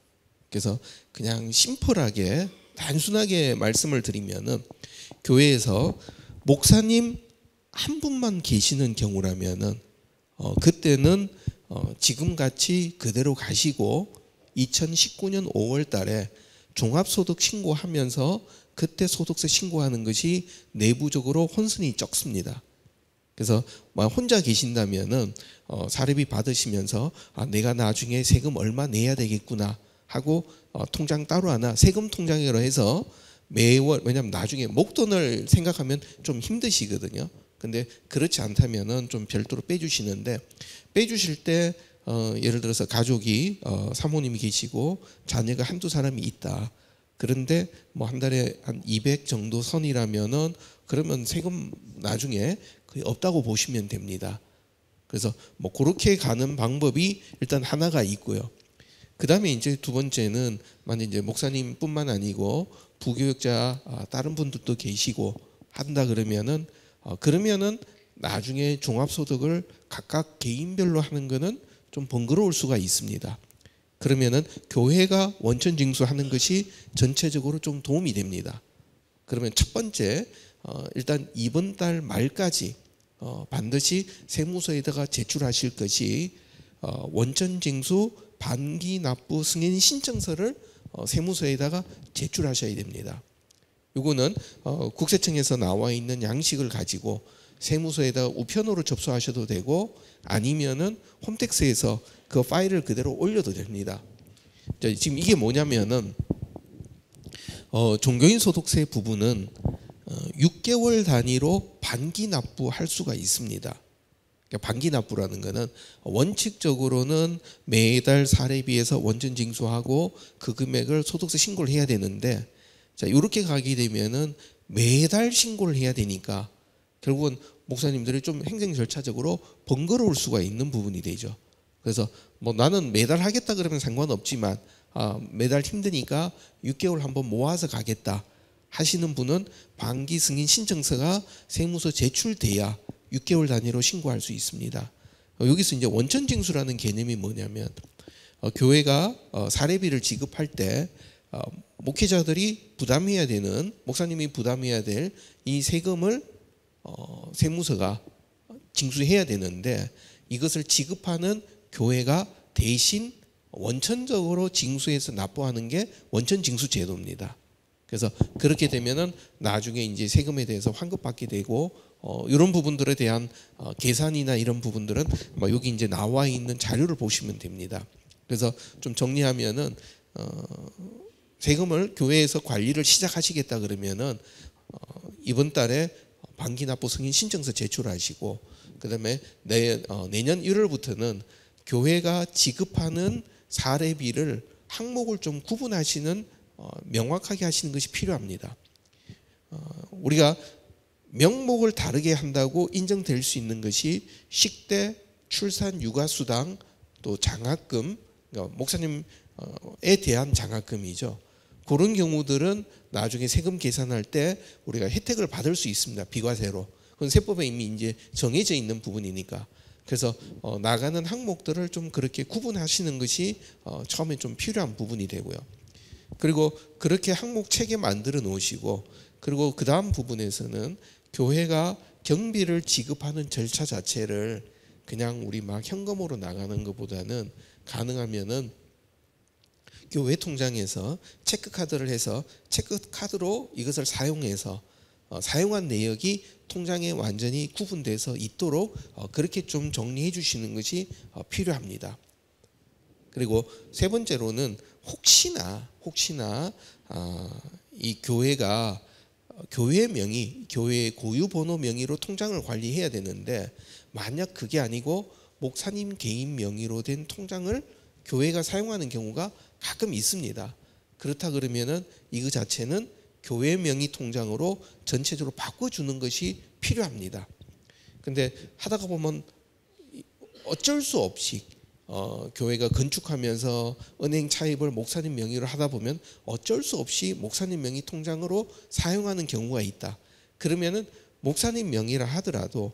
그래서 그냥 심플하게 단순하게 말씀을 드리면은 교회에서 목사님 한 분만 계시는 경우라면은 그때는 지금 같이 그대로 가시고 2019년 5월 달에 종합소득 신고하면서 그때 소득세 신고하는 것이 내부적으로 혼선이 적습니다. 그래서 혼자 계신다면은 사례비 받으시면서 내가 나중에 세금 얼마 내야 되겠구나 하고 통장 따로 하나 세금 통장으로 해서 매월, 왜냐하면 나중에 목돈을 생각하면 좀 힘드시거든요. 근데 그렇지 않다면은 좀 별도로 빼주시는데, 빼주실 때 예를 들어서 가족이 사모님이 계시고 자녀가 한두 사람이 있다. 그런데 뭐 한 달에 한 200 정도 선이라면은 그러면 세금 나중에 거의 없다고 보시면 됩니다. 그래서 뭐 그렇게 가는 방법이 일단 하나가 있고요. 그 다음에 이제 두 번째는 만약 이제 목사님뿐만 아니고 부교육자 다른 분들도 계시고 한다 그러면은 나중에 종합소득을 각각 개인별로 하는 거는 좀 번거로울 수가 있습니다. 그러면은 교회가 원천 징수하는 것이 전체적으로 좀 도움이 됩니다. 그러면 첫 번째 일단 이번 달 말까지 반드시 세무서에다가 제출하실 것이 원천 징수 반기 납부 승인 신청서를 세무서에다가 제출하셔야 됩니다. 이거는 국세청에서 나와 있는 양식을 가지고 세무서에다가 우편으로 접수하셔도 되고 아니면은 홈택스에서 그 파일을 그대로 올려도 됩니다. 지금 이게 뭐냐면은 종교인 소득세 부분은 6개월 단위로 반기 납부할 수가 있습니다. 그러니까 반기 납부라는 것은 원칙적으로는 매달 사례비에서 원천 징수하고 그 금액을 소득세 신고를 해야 되는데, 자 이렇게 가게 되면은 매달 신고를 해야 되니까 결국은 목사님들이 좀 행정 절차적으로 번거로울 수가 있는 부분이 되죠. 그래서 뭐 나는 매달 하겠다 그러면 상관없지만 매달 힘드니까 6개월 한번 모아서 가겠다 하시는 분은 반기 승인 신청서가 세무서 제출돼야 6개월 단위로 신고할 수 있습니다. 여기서 이제 원천 징수라는 개념이 뭐냐면 교회가 사례비를 지급할 때 목회자들이 부담해야 되는, 목사님이 부담해야 될 이 세금을 세무서가 징수해야 되는데, 이것을 지급하는 교회가 대신 원천적으로 징수해서 납부하는 게 원천 징수 제도입니다. 그래서 그렇게 되면은 나중에 이제 세금에 대해서 환급받게 되고 이런 부분들에 대한 계산이나 이런 부분들은 여기 이제 나와 있는 자료를 보시면 됩니다. 그래서 좀 정리하면은 세금을 교회에서 관리를 시작하시겠다 그러면은 이번 달에 반기 납부 승인 신청서 제출하시고, 그다음에 내년 1월부터는 교회가 지급하는 사례비를 항목을 좀 구분하시는 명확하게 하시는 것이 필요합니다. 우리가 명목을 다르게 한다고 인정될 수 있는 것이 식대, 출산, 육아수당, 또 장학금, 그러니까 목사님에 대한 장학금이죠. 그런 경우들은 나중에 세금 계산할 때 우리가 혜택을 받을 수 있습니다. 비과세로. 그건 세법에 이미 이제 정해져 있는 부분이니까. 그래서 나가는 항목들을 좀 그렇게 구분하시는 것이 처음에 좀 필요한 부분이 되고요. 그리고 그렇게 항목 체계 만들어 놓으시고, 그리고 그 다음 부분에서는 교회가 경비를 지급하는 절차 자체를 그냥 우리 막 현금으로 나가는 것보다는 가능하면은 교회 통장에서 체크카드를 해서 체크카드로 이것을 사용해서 사용한 내역이 통장에 완전히 구분돼서 있도록 그렇게 좀 정리해 주시는 것이 필요합니다. 그리고 세 번째로는 혹시나 이 교회가 교회 명의, 교회의 고유 번호 명의로 통장을 관리해야 되는데, 만약 그게 아니고 목사님 개인 명의로 된 통장을 교회가 사용하는 경우가 가끔 있습니다. 그렇다 그러면은 이거 자체는 교회 명의 통장으로 전체적으로 바꿔주는 것이 필요합니다. 근데 하다가 보면 어쩔 수 없이 교회가 건축하면서 은행 차입을 목사님 명의로 하다 보면 어쩔 수 없이 목사님 명의 통장으로 사용하는 경우가 있다. 그러면은 목사님 명의라 하더라도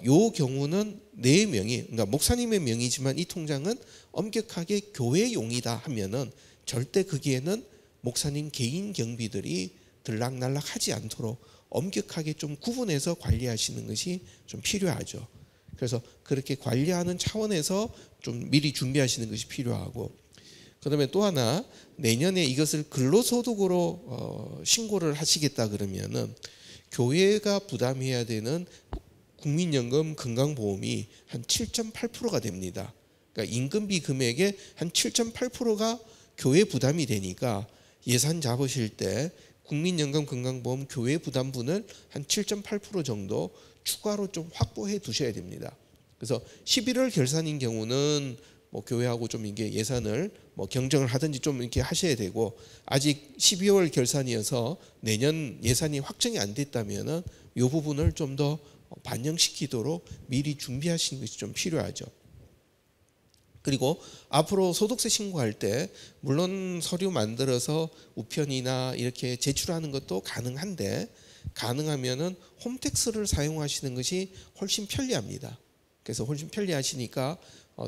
요 경우는 내 명의, 그러니까 목사님의 명의지만 이 통장은 엄격하게 교회용이다 하면은 절대 거기에는 목사님 개인 경비들이 들락날락하지 않도록 엄격하게 좀 구분해서 관리하시는 것이 좀 필요하죠. 그래서 그렇게 관리하는 차원에서 좀 미리 준비하시는 것이 필요하고, 그다음에 또 하나, 내년에 이것을 근로소득으로 신고를 하시겠다 그러면은 교회가 부담해야 되는 국민연금 건강보험이 한 7.8%가 됩니다. 그러니까 임금비 금액의 한 7.8%가 교회 부담이 되니까 예산 잡으실 때 국민연금 건강보험 교회 부담분을 한 7.8% 정도 추가로 좀 확보해 두셔야 됩니다. 그래서 11월 결산인 경우는 뭐 교회하고 좀 이게 예산을 뭐 경정을 하든지 좀 이렇게 하셔야 되고, 아직 12월 결산이어서 내년 예산이 확정이 안 됐다면은 이 부분을 좀 더 반영시키도록 미리 준비하시는 것이 좀 필요하죠. 그리고 앞으로 소득세 신고할 때 물론 서류 만들어서 우편이나 이렇게 제출하는 것도 가능한데, 가능하면은 홈택스를 사용하시는 것이 훨씬 편리합니다. 그래서 훨씬 편리하시니까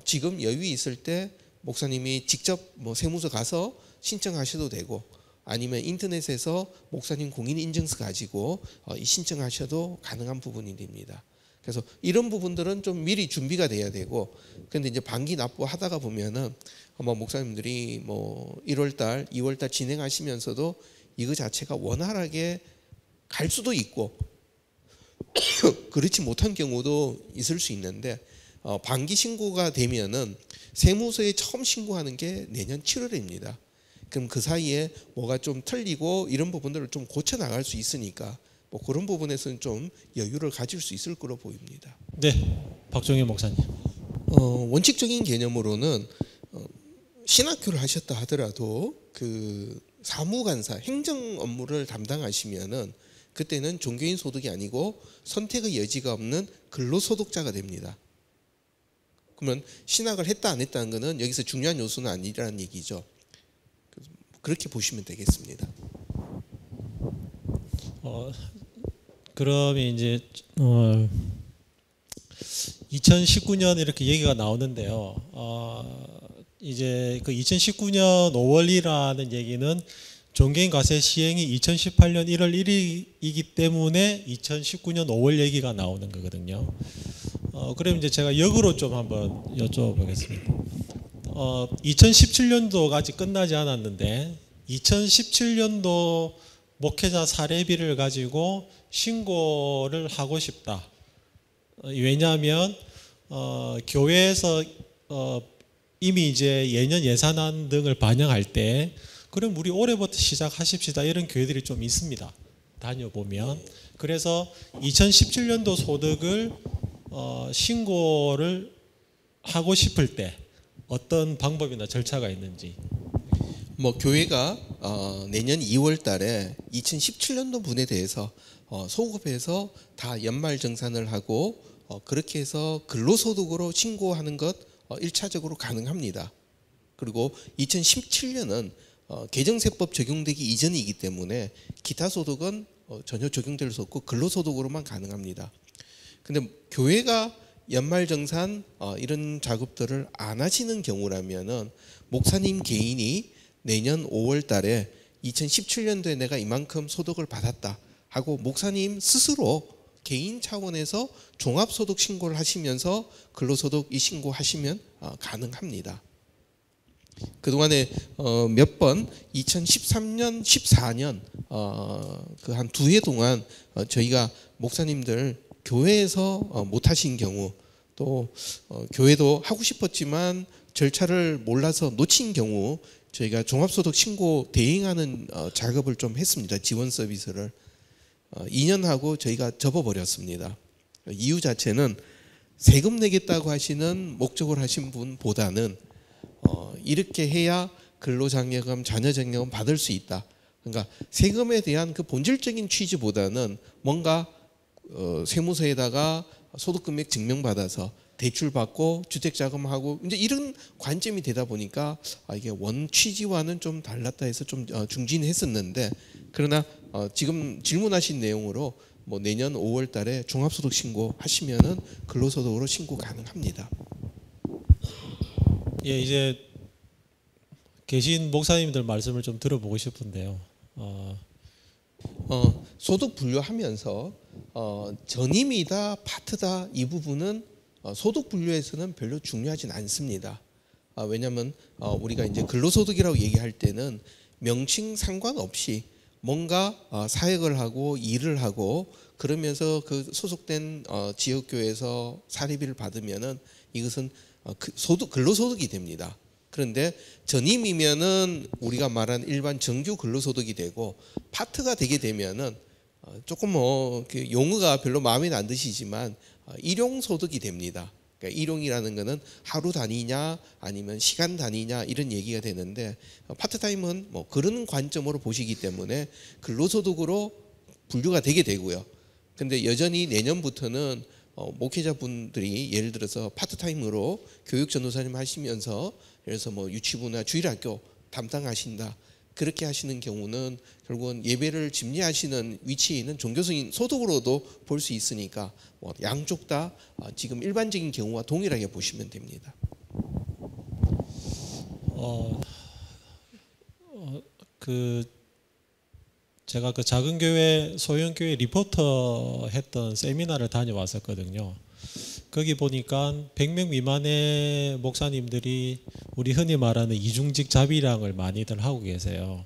지금 여유 있을 때 목사님이 직접 뭐 세무서 가서 신청하셔도 되고, 아니면 인터넷에서 목사님 공인인증서 가지고 신청하셔도 가능한 부분이 됩니다. 그래서 이런 부분들은 좀 미리 준비가 돼야 되고, 근데 이제 반기 납부하다가 보면은 아마 목사님들이 뭐 1월달, 2월달 진행하시면서도 이거 자체가 원활하게 갈 수도 있고 그렇지 못한 경우도 있을 수 있는데, 반기 신고가 되면은 세무서에 처음 신고하는 게 내년 7월입니다. 그럼 그 사이에 뭐가 좀 틀리고 이런 부분들을 좀 고쳐 나갈 수 있으니까 뭐 그런 부분에서는 좀 여유를 가질 수 있을 거로 보입니다. 네, 박종현 목사님. 원칙적인 개념으로는 신학교를 하셨다 하더라도 그 사무간사 행정 업무를 담당하시면은 그때는 종교인 소득이 아니고 선택의 여지가 없는 근로소득자가 됩니다. 그러면 신학을 했다 안 했다는 것은 여기서 중요한 요소는 아니라는 얘기죠. 그렇게 보시면 되겠습니다. 그러면 이제 2019년 이렇게 얘기가 나오는데요. 이제 그 2019년 5월이라는 얘기는 종교인 과세 시행이 2018년 1월 1일이기 때문에 2019년 5월 얘기가 나오는 거거든요. 그럼 이제 제가 역으로 좀 한번 여쭤보겠습니다. 2017년도가 아직 끝나지 않았는데 2017년도 목회자 사례비를 가지고 신고를 하고 싶다. 왜냐하면 교회에서 이미 이제 예년 예산안 등을 반영할 때 그럼 우리 올해부터 시작하십시다 이런 교회들이 좀 있습니다. 다녀보면. 그래서 2017년도 소득을 신고를 하고 싶을 때 어떤 방법이나 절차가 있는지. 뭐 교회가 내년 2월 달에 2017년도 분에 대해서 소급해서 다 연말 정산을 하고 그렇게 해서 근로소득으로 신고하는 것 1차적으로 가능합니다. 그리고 2017년은 개정세법 적용되기 이전이기 때문에 기타 소득은 전혀 적용될 수 없고 근로소득으로만 가능합니다. 근데 교회가 연말정산 이런 작업들을 안 하시는 경우라면은 목사님 개인이 내년 5월 달에 2017년도에 내가 이만큼 소득을 받았다 하고 목사님 스스로 개인 차원에서 종합소득 신고를 하시면서 근로소득 이 신고하시면 가능합니다. 그동안에 몇 번 2013년, 14년 그 한 2해 동안 저희가 목사님들 교회에서 못하신 경우 또 교회도 하고 싶었지만 절차를 몰라서 놓친 경우 저희가 종합소득 신고 대행하는 작업을 좀 했습니다. 지원 서비스를 2년 하고 저희가 접어버렸습니다. 이유 자체는 세금 내겠다고 하시는 목적을 하신 분보다는 이렇게 해야 근로장려금, 자녀장려금 받을 수 있다. 그러니까 세금에 대한 그 본질적인 취지보다는 뭔가 세무서에다가 소득금액 증명받아서 대출 받고 주택자금하고 이제 이런 관점이 되다 보니까 이게 원 취지와는 좀 달랐다 해서 좀 중진했었는데, 그러나 지금 질문하신 내용으로 뭐 내년 5월 달에 종합소득 신고 하시면은 근로소득으로 신고 가능합니다. 예, 이제 계신 목사님들 말씀을 좀 들어보고 싶은데요. 소득 분류하면서 전임이다 파트다 이 부분은 소득 분류에서는 별로 중요하진 않습니다. 왜냐하면 우리가 이제 근로소득이라고 얘기할 때는 명칭 상관없이 뭔가 사역을 하고 일을 하고 그러면서 그 소속된 지역교회에서 사례비를 받으면은 이것은 소득 근로소득이 됩니다. 그런데 전임이면은 우리가 말한 일반 정규 근로소득이 되고, 파트가 되게 되면은 조금 그 용어가 별로 마음에 안 드시지만 일용소득이 됩니다. 그러니까 일용이라는 거는 하루 단위냐 아니면 시간 단위냐 이런 얘기가 되는데, 파트타임은 뭐 그런 관점으로 보시기 때문에 근로소득으로 분류가 되게 되고요. 근데 여전히 내년부터는 목회자분들이 예를 들어서 파트타임으로 교육 전도사님 하시면서 예를 들어서 뭐 유치부나 주일학교 담당하신다, 그렇게 하시는 경우는 결국은 예배를 집례하시는 위치에 있는 종교적인 소득으로도 볼 수 있으니까 뭐 양쪽 다 지금 일반적인 경우와 동일하게 보시면 됩니다. 제가 그 작은 교회 소형 교회 리포터 했던 세미나를 다녀왔었거든요. 거기 보니까 100명 미만의 목사님들이 우리 흔히 말하는 이중직 자비량을 많이들 하고 계세요.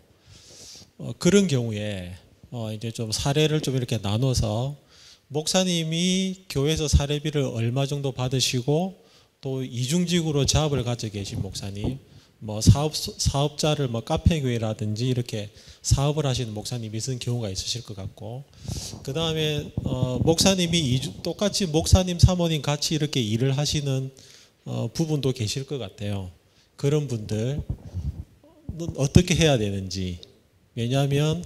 그런 경우에 이제 좀 사례를 좀 이렇게 나눠서 목사님이 교회에서 사례비를 얼마 정도 받으시고 또 이중직으로 잡을 가지고 계신 목사님, 뭐 사업자를 뭐 카페교회라든지 이렇게 사업을 하시는 목사님이 있는 경우가 있으실 것 같고, 그 다음에 목사님이 똑같이 목사님 사모님 같이 이렇게 일을 하시는 부분도 계실 것 같아요. 그런 분들은 어떻게 해야 되는지. 왜냐하면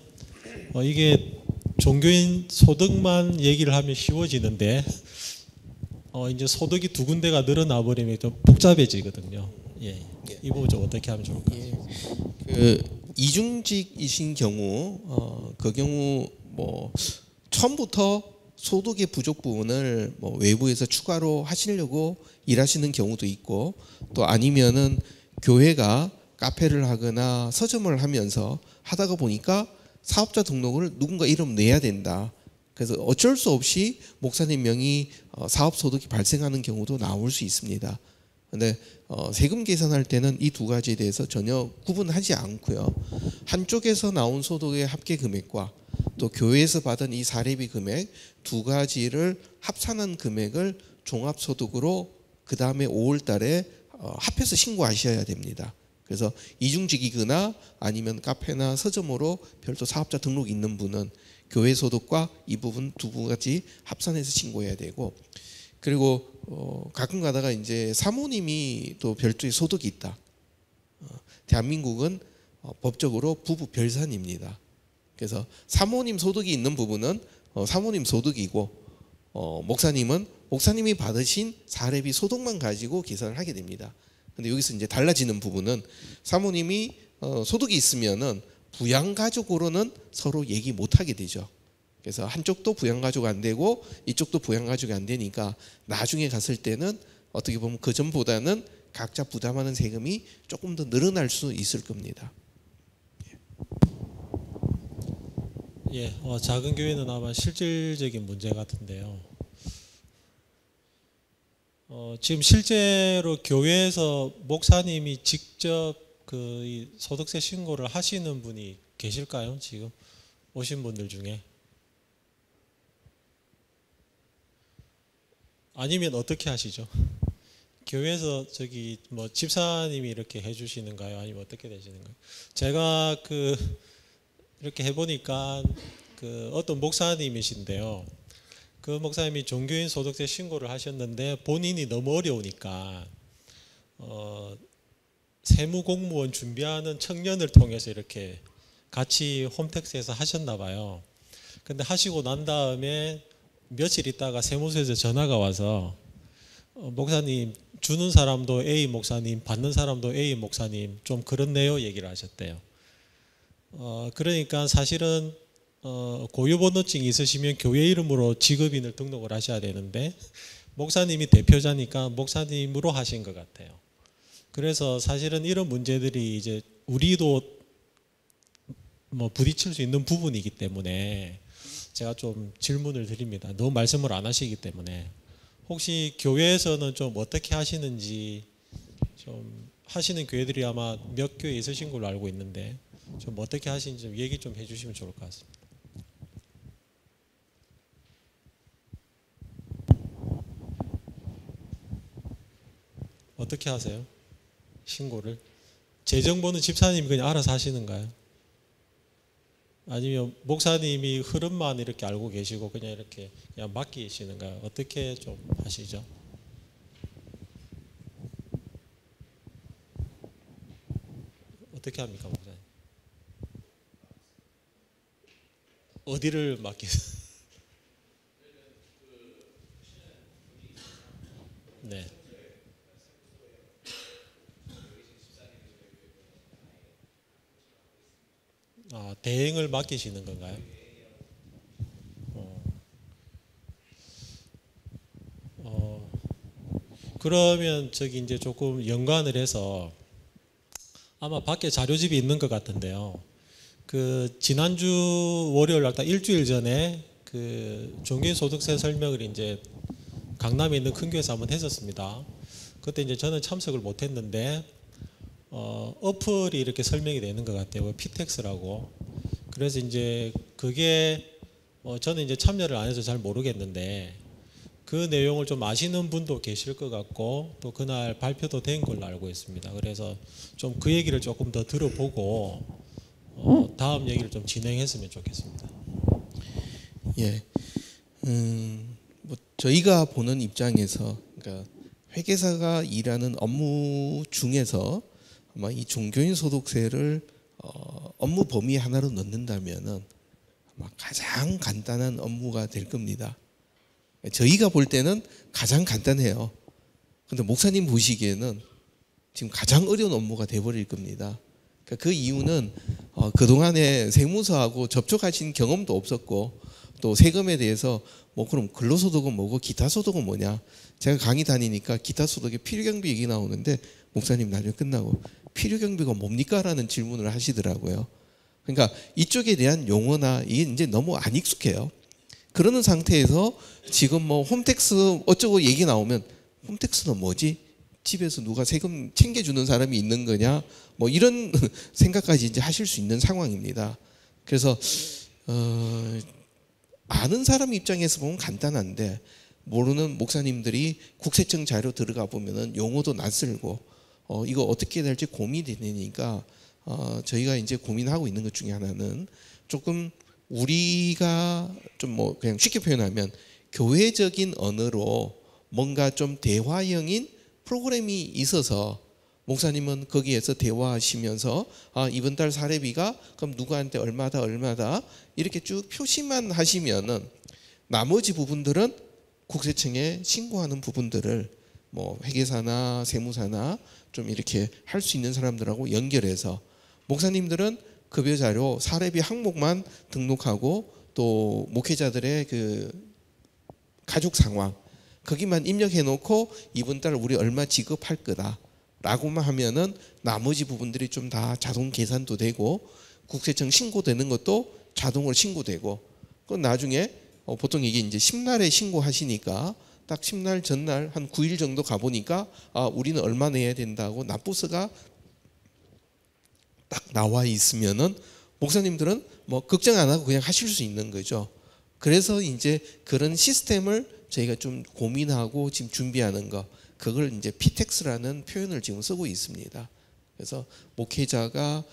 이게 종교인 소득만 얘기를 하면 쉬워지는데 이제 소득이 두 군데가 늘어나 버리면 좀 복잡해지거든요. 예. 이 부분 좀 어떻게 하면 좋을까요? 예. 그 이중직이신 경우 그 경우 뭐 처음부터 소득의 부족 부분을 뭐 외부에서 추가로 하시려고 일하시는 경우도 있고, 또 아니면은 교회가 카페를 하거나 서점을 하면서 하다가 보니까 사업자 등록을 누군가 이름 내야 된다. 그래서 어쩔 수 없이 목사님 명의 사업 소득이 발생하는 경우도 나올 수 있습니다. 근데 세금 계산할 때는 이 두 가지에 대해서 전혀 구분하지 않고요. 한쪽에서 나온 소득의 합계 금액과 또 교회에서 받은 이 사례비 금액 두 가지를 합산한 금액을 종합소득으로 그 다음에 5월 달에 합해서 신고하셔야 됩니다. 그래서 이중직이거나 아니면 카페나 서점으로 별도 사업자 등록 있는 분은 교회 소득과 이 부분 두 가지 합산해서 신고해야 되고, 그리고 가끔 가다가 이제 사모님이 또 별도의 소득이 있다. 대한민국은 법적으로 부부 별산입니다. 그래서 사모님 소득이 있는 부분은 사모님 소득이고, 목사님은 목사님이 받으신 사례비 소득만 가지고 계산을 하게 됩니다. 근데 여기서 이제 달라지는 부분은 사모님이 소득이 있으면은 부양가족으로는 서로 얘기 못 하게 되죠. 그래서 한쪽도 부양가족 안 되고 이쪽도 부양가족이 안 되니까 나중에 갔을 때는 어떻게 보면 그 전보다는 각자 부담하는 세금이 조금 더 늘어날 수 있을 겁니다. 예, 작은 교회는 아마 실질적인 문제 같은데요. 지금 실제로 교회에서 목사님이 직접 이 소득세 신고를 하시는 분이 계실까요? 지금 오신 분들 중에? 아니면 어떻게 하시죠? 교회에서 저기 뭐 집사님이 이렇게 해주시는가요? 아니면 어떻게 되시는가요? 제가 이렇게 해보니까 어떤 목사님이신데요. 그 목사님이 종교인 소득세 신고를 하셨는데 본인이 너무 어려우니까 세무 공무원 준비하는 청년을 통해서 이렇게 같이 홈택스에서 하셨나 봐요. 근데 하시고 난 다음에 며칠 있다가 세무서에서 전화가 와서 목사님 주는 사람도 A 목사님, 받는 사람도 A 목사님, 좀 그렇네요 얘기를 하셨대요. 그러니까 사실은 고유번호증이 있으시면 교회 이름으로 직업인을 등록을 하셔야 되는데 목사님이 대표자니까 목사님으로 하신 것 같아요. 그래서 사실은 이런 문제들이 이제 우리도 뭐 부딪힐 수 있는 부분이기 때문에 제가 좀 질문을 드립니다. 너무 말씀을 안 하시기 때문에 혹시 교회에서는 좀 어떻게 하시는지, 좀 하시는 교회들이 아마 몇 교회 있으신 걸로 알고 있는데 좀 어떻게 하시는지 좀 얘기 좀 해주시면 좋을 것 같습니다. 어떻게 하세요? 신고를? 재정보는 집사님이 그냥 알아서 하시는가요? 아니면 목사님이 흐름만 이렇게 알고 계시고 그냥 이렇게 그냥 맡기시는가요? 어떻게 좀 하시죠? 어떻게 합니까, 목사님? 어디를 맡기세요? 네. 대행을 맡기시는 건가요? 어, 어, 그러면 저기 이제 조금 연관을 해서 아마 밖에 자료집이 있는 것 같은데요. 그 지난주 월요일 날 딱 일주일 전에 그 종교소득세 설명을 이제 강남에 있는 큰 교회에서 한번 했었습니다. 그때 이제 저는 참석을 못했는데 어플이 이렇게 설명이 되는 것 같아요. 피텍스라고. 그래서 이제 그게 저는 이제 참여를 안 해서 잘 모르겠는데 그 내용을 좀 아시는 분도 계실 것 같고 또 그날 발표도 된 걸로 알고 있습니다. 그래서 좀 그 얘기를 조금 더 들어보고 다음 얘기를 좀 진행했으면 좋겠습니다. 예, 뭐 저희가 보는 입장에서, 그러니까 회계사가 일하는 업무 중에서 아마 이 종교인 소득세를 업무 범위 하나로 넣는다면은 아마 가장 간단한 업무가 될 겁니다. 저희가 볼 때는 가장 간단해요. 근데 목사님 보시기에는 지금 가장 어려운 업무가 돼버릴 겁니다. 그 이유는 그동안에 세무서하고 접촉하신 경험도 없었고 또 세금에 대해서 뭐 그럼 근로소득은 뭐고 기타소득은 뭐냐, 제가 강의 다니니까 기타소득에 필요경비 얘기 나오는데 목사님 나중에 끝나고 필요경비가 뭡니까? 라는 질문을 하시더라고요. 그러니까 이쪽에 대한 용어나 이게 이제 너무 안 익숙해요. 그러는 상태에서 지금 뭐 홈택스 어쩌고 얘기 나오면 홈택스는 뭐지? 집에서 누가 세금 챙겨주는 사람이 있는 거냐? 뭐 이런 생각까지 이제 하실 수 있는 상황입니다. 그래서 아는 사람 입장에서 보면 간단한데 모르는 목사님들이 국세청 자료 들어가 보면은 용어도 낯설고 이거 어떻게 해야 될지 고민이 되니까 저희가 이제 고민하고 있는 것 중에 하나는 조금 우리가 좀 뭐 그냥 쉽게 표현하면 교회적인 언어로 뭔가 좀 대화형인 프로그램이 있어서 목사님은 거기에서 대화하시면서 이번 달 사례비가 그럼 누구한테 얼마다 이렇게 쭉 표시만 하시면은 나머지 부분들은 국세청에 신고하는 부분들을 뭐 회계사나 세무사나 좀 이렇게 할 수 있는 사람들하고 연결해서 목사님들은 급여 자료 사례비 항목만 등록하고 또 목회자들의 그 가족 상황 거기만 입력해 놓고 이번 달 우리 얼마 지급할 거다라고만 하면은 나머지 부분들이 좀 다 자동 계산도 되고 국세청 신고되는 것도 자동으로 신고되고 그 나중에 보통 이게 이제 10날에 신고하시니까 딱 10날 전날 한 9일 정도 가보니까 우리는 얼마 내야 된다고 납부서가 딱 나와 있으면은 목사님들은 뭐 걱정 안 하고 그냥 하실 수 있는 거죠. 그래서 이제 그런 시스템을 저희가 좀 고민하고 지금 준비하는 거, 그걸 이제 피텍스라는 표현을 지금 쓰고 있습니다. 그래서 목회자가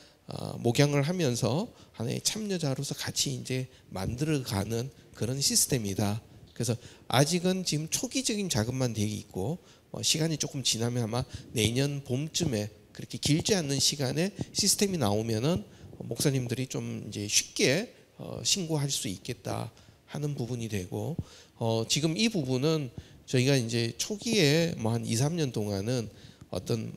목양을 하면서 하나의 참여자로서 같이 이제 만들어가는 그런 시스템이다. 그래서 아직은 지금 초기적인 작업만 되어 있고 시간이 조금 지나면 아마 내년 봄쯤에 그렇게 길지 않는 시간에 시스템이 나오면은 목사님들이 좀 이제 쉽게 신고할 수 있겠다 하는 부분이 되고, 지금 이 부분은 저희가 이제 초기에 뭐 한 2, 3년 동안은 어떤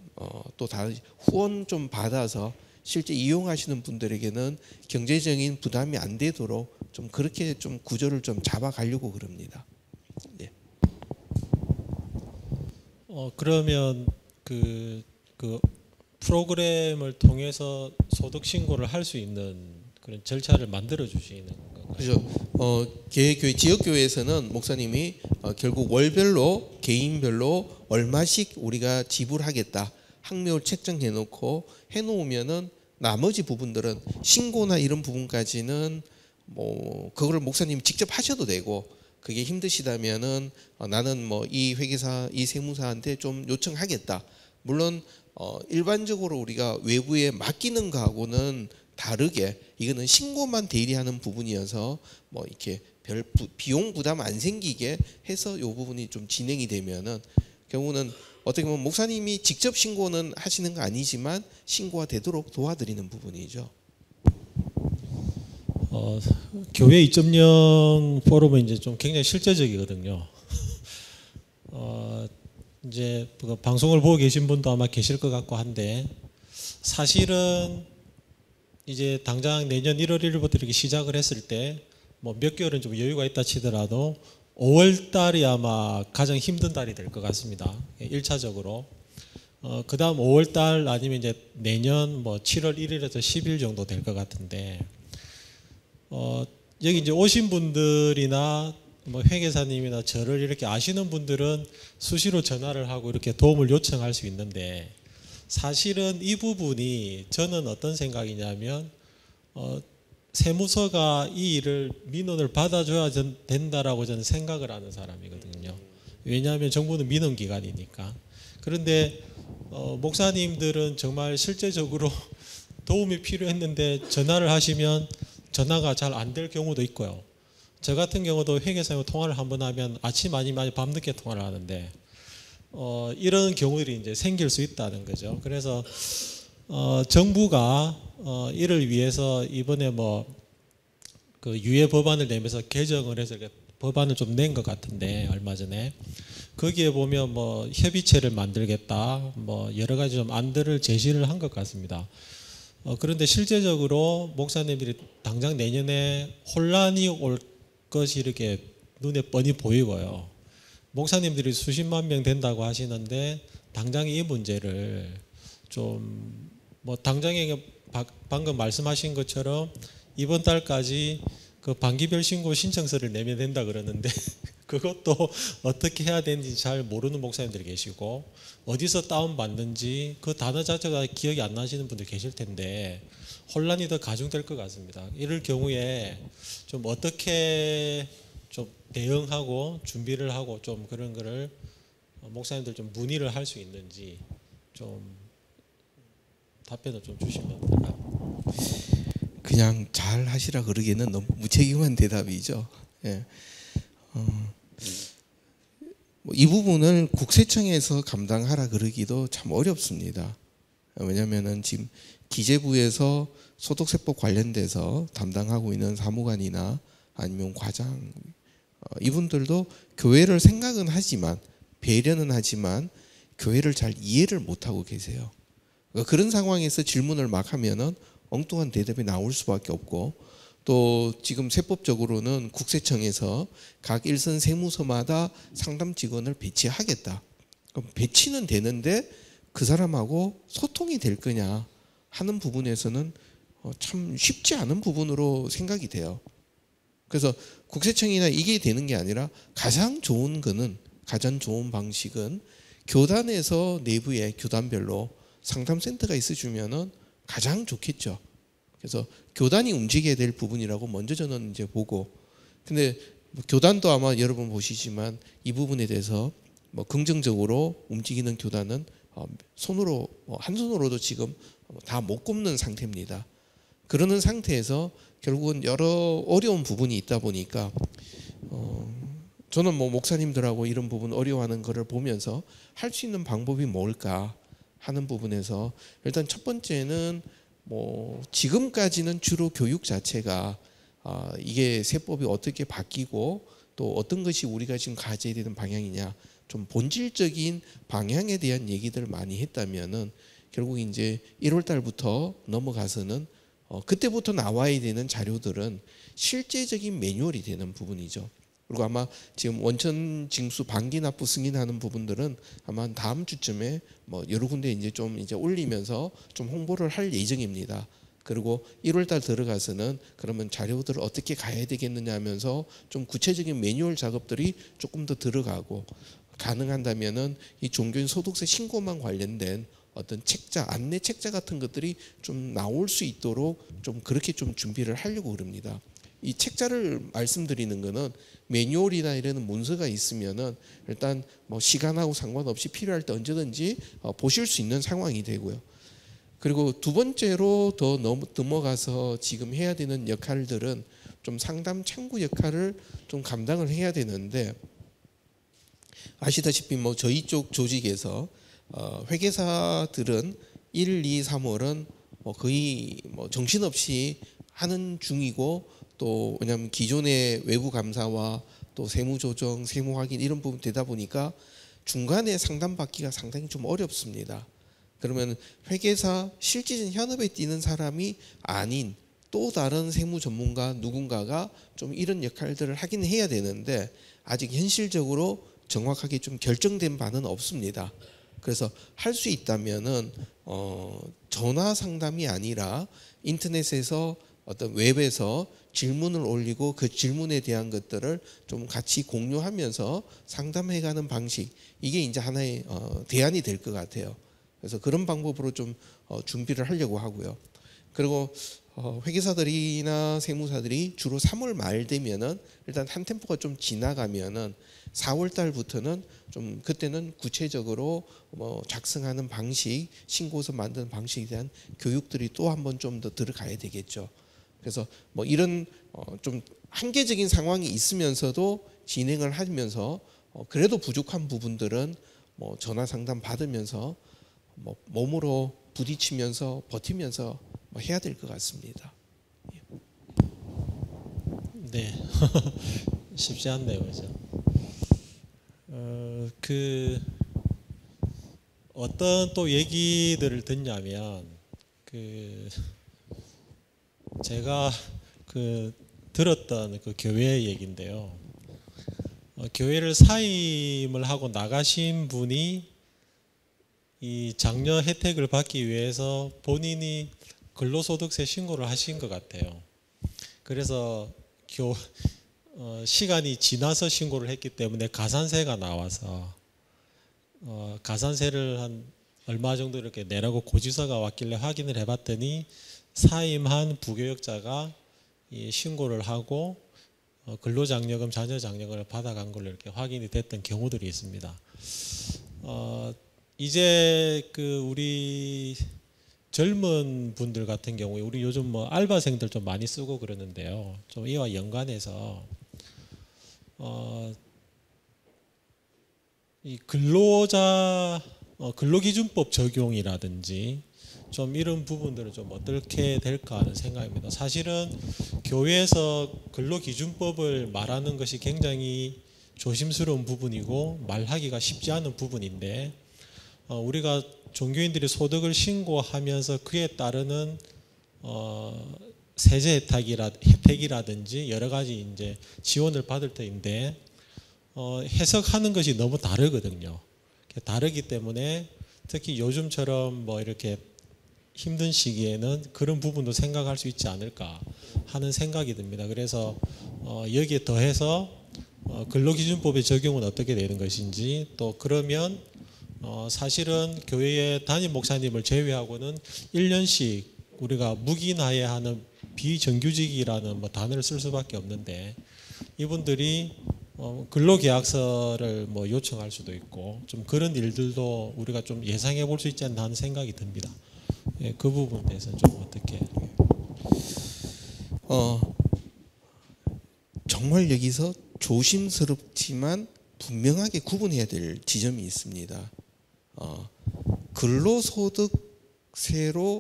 또 다른 후원 좀 받아서 실제 이용하시는 분들에게는 경제적인 부담이 안 되도록 좀 그렇게 좀 구조를 좀 잡아가려고 그럽니다. 네. 그러면 그 프로그램을 통해서 소득 신고를 할 수 있는 그런 절차를 만들어 주시는 건가요? 그렇죠. 개교회 지역교회에서는 목사님이 결국 월별로 개인별로 얼마씩 우리가 지불하겠다 항목을 책정해 놓고 해 놓으면은 나머지 부분들은 신고나 이런 부분까지는 뭐 그거를 목사님이 직접 하셔도 되고, 그게 힘드시다면은 나는 뭐 이 회계사 이 세무사한테 좀 요청하겠다. 물론 일반적으로 우리가 외부에 맡기는 거하고는 다르게 이거는 신고만 대리하는 부분이어서 뭐 이렇게 별 비용 부담 안 생기게 해서 이 부분이 좀 진행이 되면은 경우는 어떻게 보면 목사님이 직접 신고는 하시는 거 아니지만 신고가 되도록 도와드리는 부분이죠. 교회 2.0 포럼은 이제 좀 굉장히 실제적이거든요. 이제 그 방송을 보고 계신 분도 아마 계실 것 같고 한데, 사실은 이제 당장 내년 1월 1일부터 이렇게 시작을 했을 때 뭐 몇 개월은 좀 여유가 있다 치더라도 5월 달이 아마 가장 힘든 달이 될 것 같습니다. 1차적으로. 그 다음 5월 달 아니면 이제 내년 뭐 7월 1일에서 10일 정도 될 것 같은데, 여기 이제 오신 분들이나 뭐 회계사님이나 저를 이렇게 아시는 분들은 수시로 전화를 하고 이렇게 도움을 요청할 수 있는데, 사실은 이 부분이 저는 어떤 생각이냐면 세무서가 이 일을 민원을 받아줘야 된다라고 저는 생각을 하는 사람이거든요. 왜냐하면 정부는 민원기관이니까. 그런데 목사님들은 정말 실제적으로 도움이 필요했는데 전화를 하시면 전화가 잘 안 될 경우도 있고요. 저 같은 경우도 회계사하고 통화를 한번 하면 아침 아니면 밤늦게 통화를 하는데 이런 경우들이 이제 생길 수 있다는 거죠. 그래서 정부가 이를 위해서 이번에 뭐 그 유예 법안을 내면서 개정을 해서 법안을 좀 낸 것 같은데, 얼마 전에 거기에 보면 뭐 협의체를 만들겠다, 뭐 여러 가지 좀 안들을 제시를 한 것 같습니다. 그런데 실제적으로 목사님들이 당장 내년에 혼란이 올 것이 이렇게 눈에 뻔히 보이고요. 목사님들이 수십만 명 된다고 하시는데 당장 이 문제를 좀 뭐 당장에 방금 말씀하신 것처럼 이번 달까지 그 반기별 신고 신청서를 내면 된다 그러는데 그것도 어떻게 해야 되는지 잘 모르는 목사님들이 계시고, 어디서 다운받는지 그 단어 자체가 기억이 안 나시는 분들 계실 텐데 혼란이 더 가중될 것 같습니다. 이럴 경우에 좀 어떻게 좀 대응하고 준비를 하고 좀 그런 거를 목사님들 좀 문의를 할 수 있는지 좀 답변을 좀 주시면 될까요? 그냥 잘 하시라 그러기에는 너무 무책임한 대답이죠. 예. 이 부분을 국세청에서 감당하라 그러기도 참 어렵습니다. 왜냐하면은 지금 기재부에서 소득세법 관련돼서 담당하고 있는 사무관이나 아니면 과장, 이분들도 교회를 생각은 하지만 배려는 하지만 교회를 잘 이해를 못하고 계세요. 그런 상황에서 질문을 막 하면은 엉뚱한 대답이 나올 수밖에 없고, 또 지금 세법적으로는 국세청에서 각 일선 세무서마다 상담 직원을 배치하겠다. 그럼 배치는 되는데 그 사람하고 소통이 될 거냐 하는 부분에서는 참 쉽지 않은 부분으로 생각이 돼요. 그래서 국세청이나 이게 되는 게 아니라 가장 좋은 방식은 교단에서 내부에 교단별로 상담센터가 있어주면은 가장 좋겠죠. 그래서 교단이 움직여야 될 부분이라고 먼저 저는 이제 보고, 근데 교단도 아마 여러분 보시지만 이 부분에 대해서 뭐 긍정적으로 움직이는 교단은 손으로 한 손으로도 지금 다 못 꼽는 상태입니다. 그러는 상태에서 결국은 여러 어려운 부분이 있다 보니까 저는 뭐 목사님들하고 이런 부분 어려워하는 거를 보면서 할 수 있는 방법이 뭘까 하는 부분에서 일단 첫 번째는 뭐 지금까지는 주로 교육 자체가 이게 세법이 어떻게 바뀌고 또 어떤 것이 우리가 지금 가져야 되는 방향이냐, 좀 본질적인 방향에 대한 얘기들을 많이 했다면은 결국 이제 1월 달부터 넘어가서는 그때부터 나와야 되는 자료들은 실제적인 매뉴얼이 되는 부분이죠. 그리고 아마 지금 원천 징수 반기 납부 승인하는 부분들은 아마 다음 주쯤에 뭐 여러 군데 이제 좀 이제 올리면서 좀 홍보를 할 예정입니다. 그리고 1월 달 들어가서는 그러면 자료들을 어떻게 가야 되겠느냐 하면서 좀 구체적인 매뉴얼 작업들이 조금 더 들어가고, 가능한다면은 이 종교인 소득세 신고만 관련된 어떤 책자, 안내 책자 같은 것들이 좀 나올 수 있도록 좀 그렇게 좀 준비를 하려고 그럽니다. 이 책자를 말씀드리는 거는 매뉴얼이나 이런 문서가 있으면은 일단 뭐 시간하고 상관없이 필요할 때 언제든지 보실 수 있는 상황이 되고요. 그리고 두 번째로 더 넘어가서 지금 해야 되는 역할들은 좀 상담 창구 역할을 좀 감당을 해야 되는데, 아시다시피 뭐 저희 쪽 조직에서 회계사들은 1, 2, 3월은 뭐 거의 뭐 정신없이 하는 중이고, 또 왜냐하면 기존의 외부 감사와 또 세무 조정, 세무 확인 이런 부분 되다 보니까 중간에 상담받기가 상당히 좀 어렵습니다. 그러면 회계사 실질적인 현업에 뛰는 사람이 아닌 또 다른 세무 전문가 누군가가 좀 이런 역할들을 하긴 해야 되는데, 아직 현실적으로 정확하게 좀 결정된 바는 없습니다. 그래서 할 수 있다면은 전화 상담이 아니라 인터넷에서 어떤 웹에서 질문을 올리고 그 질문에 대한 것들을 좀 같이 공유하면서 상담해가는 방식, 이게 이제 하나의 대안이 될 것 같아요. 그래서 그런 방법으로 좀 준비를 하려고 하고요. 그리고 회계사들이나 세무사들이 주로 3월 말 되면은 일단 한 템포가 좀 지나가면은 4월 달부터는 좀 그때는 구체적으로 뭐 작성하는 방식, 신고서 만드는 방식에 대한 교육들이 또 한 번 좀 더 들어가야 되겠죠. 그래서 뭐 이런 좀 한계적인 상황이 있으면서도 진행을 하면서 그래도 부족한 부분들은 뭐 전화 상담 받으면서 뭐 몸으로 부딪히면서 버티면서 뭐 해야 될 것 같습니다. 네, 쉽지 않네요, 그죠? 그 어떤 또 얘기들을 듣냐면, 그 제가 그 들었던 그 교회 얘기인데요. 교회를 사임을 하고 나가신 분이 이 장려 혜택을 받기 위해서 본인이 근로소득세 신고를 하신 것 같아요. 그래서 시간이 지나서 신고를 했기 때문에 가산세가 나와서 가산세를 한 얼마 정도 이렇게 내라고 고지서가 왔길래 확인을 해봤더니 사임한 부교역자가 이 신고를 하고 근로장려금, 자녀장려금을 받아간 걸로 이렇게 확인이 됐던 경우들이 있습니다. 이제 그 우리 젊은 분들 같은 경우에 우리 요즘 뭐 알바생들 좀 많이 쓰고 그러는데요. 좀 이와 연관해서 이 근로자 근로기준법 적용이라든지 좀 이런 부분들은 좀 어떻게 될까 하는 생각입니다. 사실은 교회에서 근로기준법을 말하는 것이 굉장히 조심스러운 부분이고 말하기가 쉽지 않은 부분인데, 우리가 종교인들이 소득을 신고하면서 그에 따르는 세제 혜택이라든지 여러 가지 이제 지원을 받을 터인데 해석하는 것이 너무 다르거든요. 다르기 때문에 특히 요즘처럼 뭐 이렇게 힘든 시기에는 그런 부분도 생각할 수 있지 않을까 하는 생각이 듭니다. 그래서 여기에 더해서 근로기준법의 적용은 어떻게 되는 것인지, 또 그러면 사실은 교회의 담임 목사님을 제외하고는 1년씩 우리가 묵인하에 비정규직이라는 뭐 단어를 쓸 수밖에 없는데, 이분들이 근로계약서를 뭐 요청할 수도 있고 좀 그런 일들도 우리가 좀 예상해 볼 수 있지 않나 하는 생각이 듭니다. 예, 그 부분에 대해서는 좀 어떻게? 정말 여기서 조심스럽지만 분명하게 구분해야 될 지점이 있습니다. 근로소득세로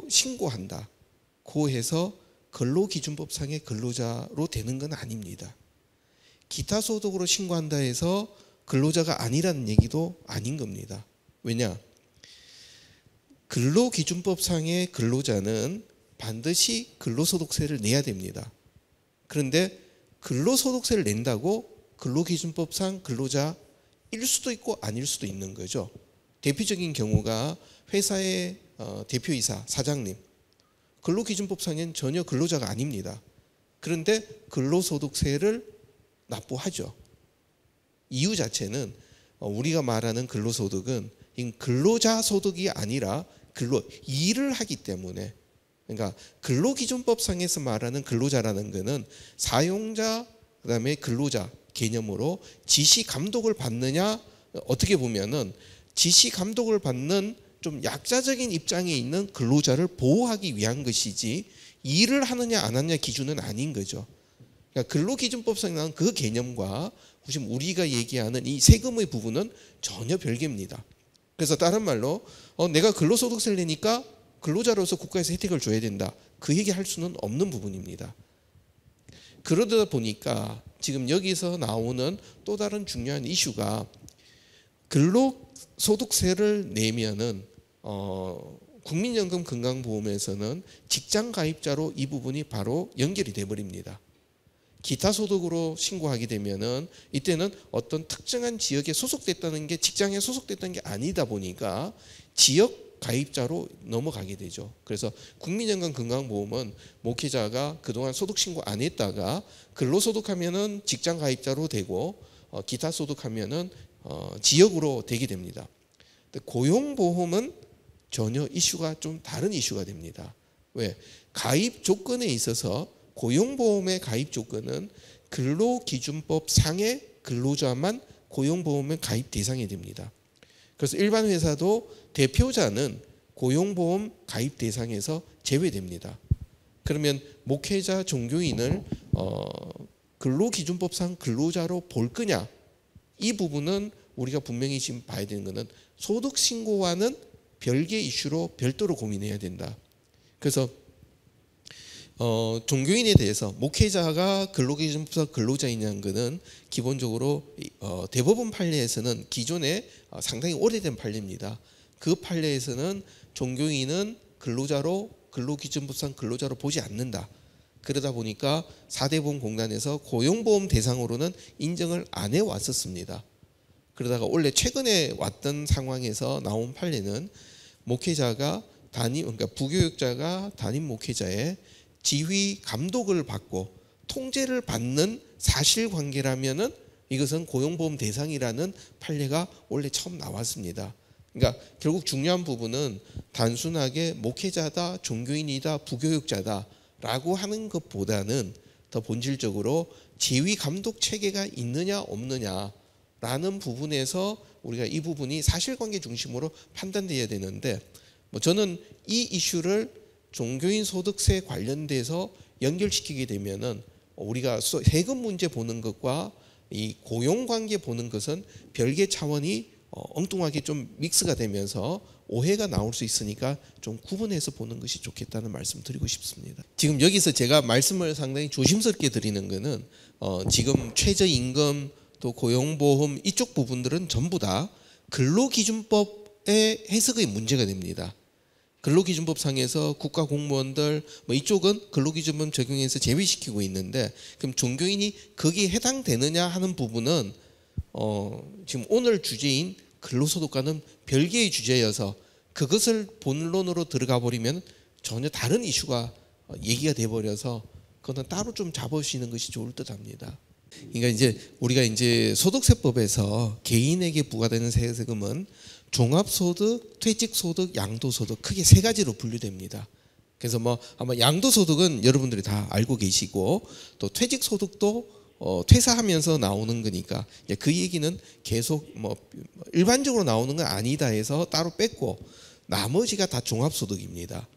신고한다 고 해서 근로기준법상의 근로자로 되는 건 아닙니다. 기타 소득으로 신고한다 해서 근로자가 아니라는 얘기도 아닌 겁니다. 왜냐? 근로기준법상의 근로자는 반드시 근로소득세를 내야 됩니다. 그런데 근로소득세를 낸다고 근로기준법상 근로자일 수도 있고 아닐 수도 있는 거죠. 대표적인 경우가 회사의 대표이사, 사장님, 근로기준법상엔 전혀 근로자가 아닙니다. 그런데 근로소득세를 납부하죠. 이유 자체는 우리가 말하는 근로소득은 근로자 소득이 아니라 일을 하기 때문에, 그러니까 근로기준법상에서 말하는 근로자라는 것은 사용자 그다음에 근로자 개념으로 지시 감독을 받느냐, 어떻게 보면은 지시 감독을 받는 좀 약자적인 입장에 있는 근로자를 보호하기 위한 것이지 일을 하느냐 안 하느냐 기준은 아닌 거죠. 그러니까 근로기준법상에 나온 그 개념과 지금 우리가 얘기하는 이 세금의 부분은 전혀 별개입니다. 그래서 다른 말로 내가 근로소득세를 내니까 근로자로서 국가에서 혜택을 줘야 된다, 그 얘기할 수는 없는 부분입니다. 그러다 보니까 지금 여기서 나오는 또 다른 중요한 이슈가 근로소득세를 내면은 국민연금 건강보험에서는 직장 가입자로 이 부분이 바로 연결이 돼 버립니다. 기타 소득으로 신고하게 되면은 이때는 어떤 특정한 지역에 소속됐다는 게 직장에 소속됐다는 게 아니다 보니까 지역 가입자로 넘어가게 되죠. 그래서 국민연금 건강보험은 목회자가 그동안 소득 신고 안 했다가 근로소득하면은 직장 가입자로 되고 기타 소득하면은 지역으로 되게 됩니다. 근데 고용보험은 전혀 이슈가 좀 다른 이슈가 됩니다. 왜? 가입 조건에 있어서 고용보험의 가입 조건은 근로기준법 상의 근로자만 고용보험의 가입 대상이 됩니다. 그래서 일반 회사도 대표자는 고용보험 가입 대상에서 제외됩니다. 그러면 목회자, 종교인을 근로기준법상 근로자로 볼 거냐? 이 부분은 우리가 분명히 지금 봐야 되는 것은 소득신고와는 별개의 이슈로 별도로 고민해야 된다. 그래서 종교인에 대해서 목회자가 근로기준법상 근로자이냐는 것은 기본적으로 대법원 판례에서는 기존에 상당히 오래된 판례입니다. 그 판례에서는 종교인은 근로자로 근로기준법상 근로자로 보지 않는다. 그러다 보니까 4대 보험공단에서 고용보험 대상으로는 인정을 안 해왔었습니다. 그러다가 원래 최근에 왔던 상황에서 나온 판례는 목회자가 그러니까 부교육자가 담임 목회자의 지휘 감독을 받고 통제를 받는 사실관계라면은 이것은 고용보험 대상이라는 판례가 원래 처음 나왔습니다. 그러니까 결국 중요한 부분은 단순하게 목회자다, 종교인이다, 부교육자다라고 하는 것보다는 더 본질적으로 지휘 감독 체계가 있느냐 없느냐라는 부분에서 우리가 이 부분이 사실관계 중심으로 판단돼야 되는데, 저는 이 이슈를 종교인 소득세 관련돼서 연결시키게 되면은 우리가 세금 문제 보는 것과 이 고용관계 보는 것은 별개 차원이 엉뚱하게 좀 믹스가 되면서 오해가 나올 수 있으니까 좀 구분해서 보는 것이 좋겠다는 말씀 드리고 싶습니다. 지금 여기서 제가 말씀을 상당히 조심스럽게 드리는 것은 지금 최저임금 또 고용보험 이쪽 부분들은 전부 다 근로기준법의 해석의 문제가 됩니다. 근로기준법상에서 국가공무원들 이쪽은 근로기준법 적용해서 제외시키고 있는데, 그럼 종교인이 거기에 해당되느냐 하는 부분은 지금 오늘 주제인 근로소득과는 별개의 주제여서 그것을 본론으로 들어가 버리면 전혀 다른 이슈가 얘기가 돼 버려서 그거는 따로 좀 잡으시는 것이 좋을 듯합니다. 그러니까 이제 우리가 이제 소득세법에서 개인에게 부과되는 세금은 종합소득, 퇴직소득, 양도소득 크게 세 가지로 분류됩니다. 그래서 아마 양도소득은 여러분들이 다 알고 계시고, 또 퇴직소득도 퇴사하면서 나오는 거니까 그 얘기는 계속 일반적으로 나오는 건 아니다 해서 따로 뺐고, 나머지가 다 종합소득입니다.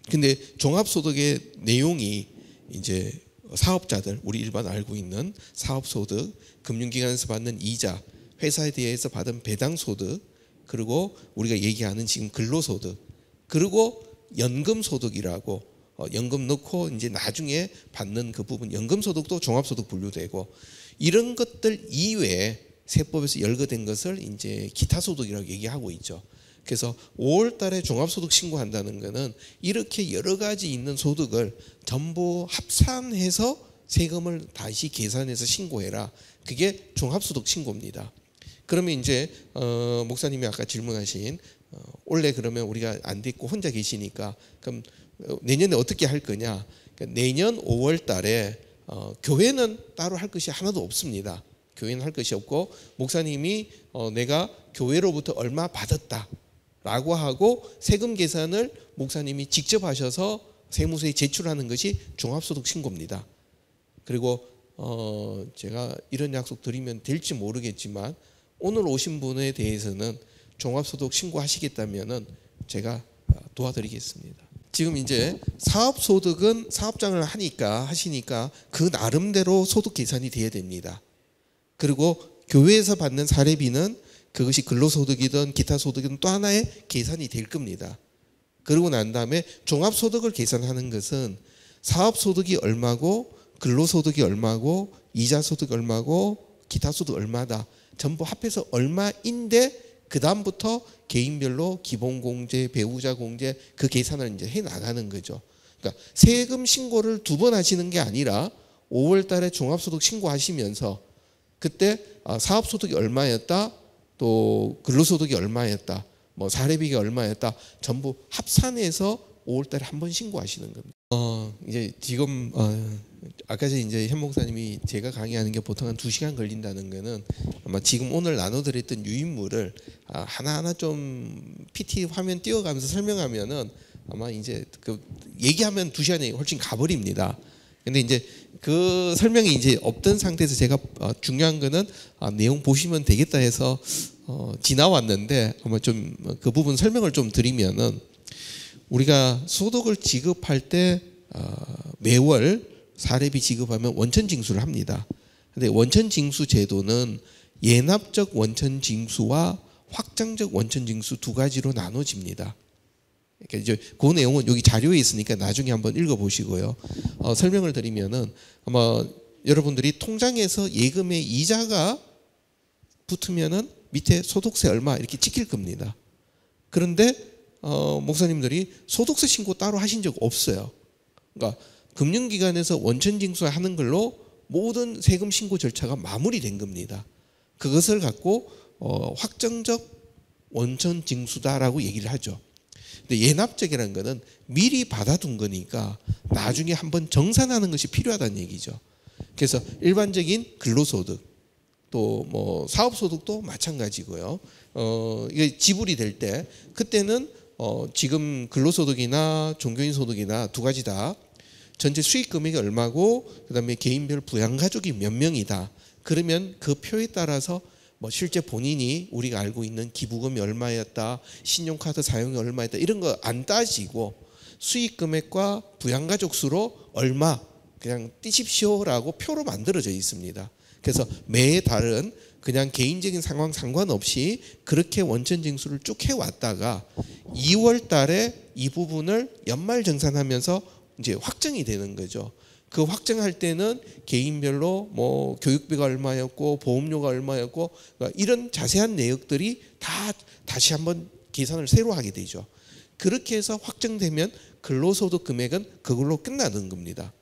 근데 종합소득의 내용이 이제 사업자들, 우리 일반 알고 있는 사업소득, 금융기관에서 받는 이자, 회사에 대해서 받은 배당소득, 그리고 우리가 얘기하는 지금 근로소득, 그리고 연금소득이라고 연금 넣고 이제 나중에 받는 그 부분, 연금소득도 종합소득 분류되고, 이런 것들 이외에 세법에서 열거된 것을 이제 기타소득이라고 얘기하고 있죠. 그래서 5월 달에 종합소득 신고한다는 것은 이렇게 여러 가지 있는 소득을 전부 합산해서 세금을 다시 계산해서 신고해라. 그게 종합소득 신고입니다. 그러면 이제 목사님이 아까 질문하신 원래 그러면 우리가 안 됐고 혼자 계시니까 그럼 내년에 어떻게 할 거냐? 그러니까 내년 5월 달에 교회는 따로 할 것이 하나도 없습니다. 교회는 할 것이 없고, 목사님이 내가 교회로부터 얼마 받았다라고 하고 세금 계산을 목사님이 직접 하셔서 세무서에 제출하는 것이 종합소득 신고입니다. 그리고 제가 이런 약속 드리면 될지 모르겠지만 오늘 오신 분에 대해서는 종합소득 신고하시겠다면은 제가 도와드리겠습니다. 지금 이제 사업소득은 사업장을 하시니까 그 나름대로 소득 계산이 돼야 됩니다. 그리고 교회에서 받는 사례비는 그것이 근로소득이든 기타 소득이든 또 하나의 계산이 될 겁니다. 그러고 난 다음에 종합소득을 계산하는 것은 사업소득이 얼마고 근로소득이 얼마고 이자소득 얼마고 기타소득 얼마다 전부 합해서 얼마인데, 그 다음부터 개인별로 기본공제, 배우자공제 그 계산을 이제 해 나가는 거죠. 그러니까 세금 신고를 2번 하시는 게 아니라 5월 달에 종합소득 신고하시면서 그때 사업소득이 얼마였다, 또 근로소득이 얼마였다, 뭐 사례비가 얼마였다, 전부 합산해서 5월 달에 한 번 신고하시는 겁니다. 이제 지금 아까 이제 현 목사님이 제가 강의하는 게 보통 한 2시간 걸린다는 거는 아마 지금 오늘 나눠드렸던 유인물을 하나하나 좀 PT 화면 띄워가면서 설명하면은 아마 이제 그 얘기하면 2시간이 훨씬 가버립니다. 근데 이제 그 설명이 이제 없던 상태에서 제가 중요한 거는 내용 보시면 되겠다 해서 지나왔는데, 아마 좀 그 부분 설명을 좀 드리면은, 우리가 소득을 지급할 때 매월 사례비 지급하면 원천징수를 합니다. 근데 원천징수 제도는 예납적 원천징수와 확정적 원천징수 2가지로 나눠집니다. 그러니까 이제 그 내용은 여기 자료에 있으니까 나중에 한번 읽어보시고요. 설명을 드리면은 아마 여러분들이 통장에서 예금의 이자가 붙으면은 밑에 소득세 얼마 이렇게 찍힐 겁니다. 그런데 목사님들이 소득세 신고 따로 하신 적 없어요. 그러니까 금융기관에서 원천징수하는 걸로 모든 세금 신고 절차가 마무리된 겁니다. 그것을 갖고 확정적 원천징수다라고 얘기를 하죠. 근데 예납적이라는 것은 미리 받아둔 거니까 나중에 한번 정산하는 것이 필요하다는 얘기죠. 그래서 일반적인 근로소득, 또 뭐 사업소득도 마찬가지고요. 이게 지불이 될 때 그때는 지금 근로소득이나 종교인 소득이나 2가지 다 전체 수익 금액이 얼마고 그다음에 개인별 부양가족이 몇 명이다. 그러면 그 표에 따라서 뭐 실제 본인이 우리가 알고 있는 기부금이 얼마였다, 신용카드 사용이 얼마였다, 이런 거 안 따지고 수익 금액과 부양가족 수로 얼마 그냥 띄십시오라고 표로 만들어져 있습니다. 그래서 매 달은 그냥 개인적인 상황 상관없이 그렇게 원천징수를 쭉 해왔다가 2월 달에 이 부분을 연말정산하면서 이제 확정이 되는 거죠. 그 확정할 때는 개인별로 뭐 교육비가 얼마였고 보험료가 얼마였고, 그러니까 이런 자세한 내역들이 다 다시 한번 계산을 새로 하게 되죠. 그렇게 해서 확정되면 근로소득 금액은 그걸로 끝나는 겁니다.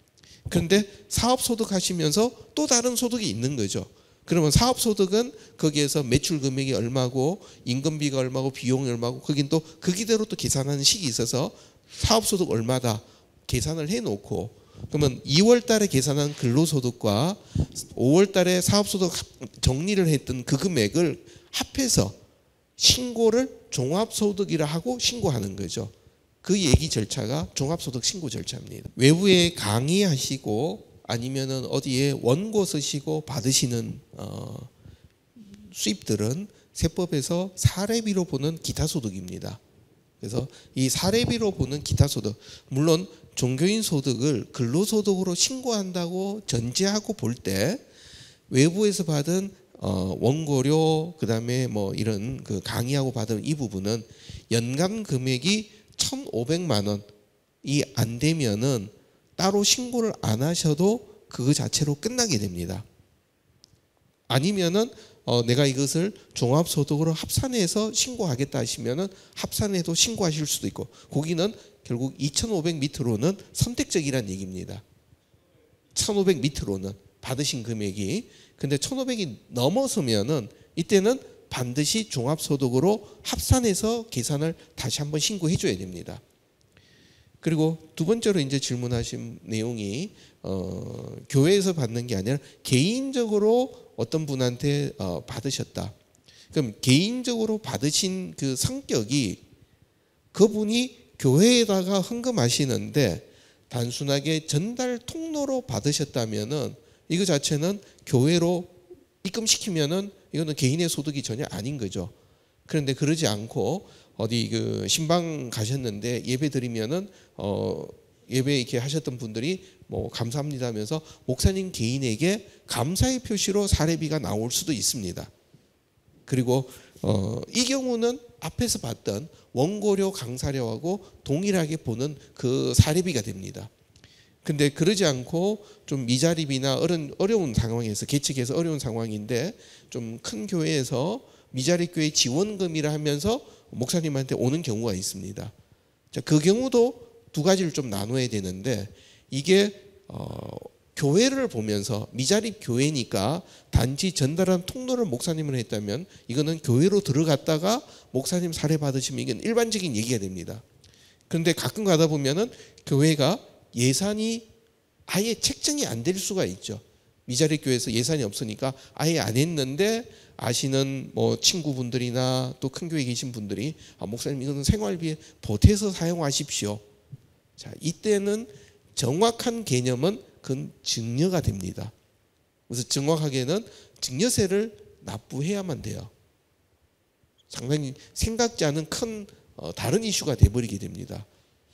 그런데 사업소득 하시면서 또 다른 소득이 있는 거죠. 그러면 사업소득은 거기에서 매출 금액이 얼마고 임금비가 얼마고 비용이 얼마고, 거긴 또 거기대로 또 계산하는 식이 있어서 사업소득 얼마다 계산을 해놓고, 그러면 2월 달에 계산한 근로소득과 5월 달에 사업소득 정리를 했던 그 금액을 합해서 신고를 종합소득이라 하고 신고하는 거죠. 그 얘기 절차가 종합소득 신고 절차입니다. 외부에 강의하시고 아니면은 어디에 원고 쓰시고 받으시는 수입들은 세법에서 사례비로 보는 기타소득입니다. 그래서 이 사례비로 보는 기타소득, 물론 종교인 소득을 근로소득으로 신고한다고 전제하고 볼 때 외부에서 받은 원고료 그다음에 뭐 이런 그 강의하고 받은 이 부분은 연간 금액이 1,500만 원이 안 되면은 따로 신고를 안 하셔도 그거 자체로 끝나게 됩니다. 아니면은 내가 이것을 종합소득으로 합산해서 신고하겠다 하시면은 합산해도 신고하실 수도 있고, 거기는 결국 2,500 밑으로는 선택적이란 얘기입니다. 1,500 밑으로는 받으신 금액이. 근데 1,500이 넘어서면은 이때는 반드시 종합소득으로 합산해서 계산을 다시 한번 신고해 줘야 됩니다. 그리고 두 번째로 이제 질문하신 내용이 교회에서 받는 게 아니라 개인적으로 어떤 분한테 받으셨다. 그럼 개인적으로 받으신 그 성격이 그분이 교회에다가 헌금하시는데 단순하게 전달 통로로 받으셨다면은 이거 자체는 교회로 입금시키면은 이거는 개인의 소득이 전혀 아닌 거죠. 그런데 그러지 않고 어디 그 신방 가셨는데 예배 드리면은 예배 이렇게 하셨던 분들이 뭐 감사합니다 하면서 목사님 개인에게 감사의 표시로 사례비가 나올 수도 있습니다. 그리고 이 경우는 앞에서 봤던 원고료 강사료하고 동일하게 보는 그 사례비가 됩니다. 근데 그러지 않고 좀 미자립이나 어려운 상황에서, 계측에서 어려운 상황인데 좀 큰 교회에서 미자립 교회 지원금이라 하면서 목사님한테 오는 경우가 있습니다. 자, 그 경우도 두 가지를 좀 나눠야 되는데, 이게 교회를 보면서 미자립 교회니까 단지 전달한 통로를 목사님을 했다면 이거는 교회로 들어갔다가 목사님 사례 받으시면 이건 일반적인 얘기가 됩니다. 그런데 가끔 가다 보면은 교회가 예산이 아예 책정이 안 될 수가 있죠. 미자립 교회에서 예산이 없으니까 아예 안 했는데 아시는 뭐 친구분들이나 또 큰 교회에 계신 분들이 목사님 이거는 생활비에 보태서 사용하십시오. 자, 이때는 정확한 개념은 그건 증여가 됩니다. 그래서 정확하게는 증여세를 납부해야만 돼요. 상당히 생각지 않은 큰 다른 이슈가 돼버리게 됩니다.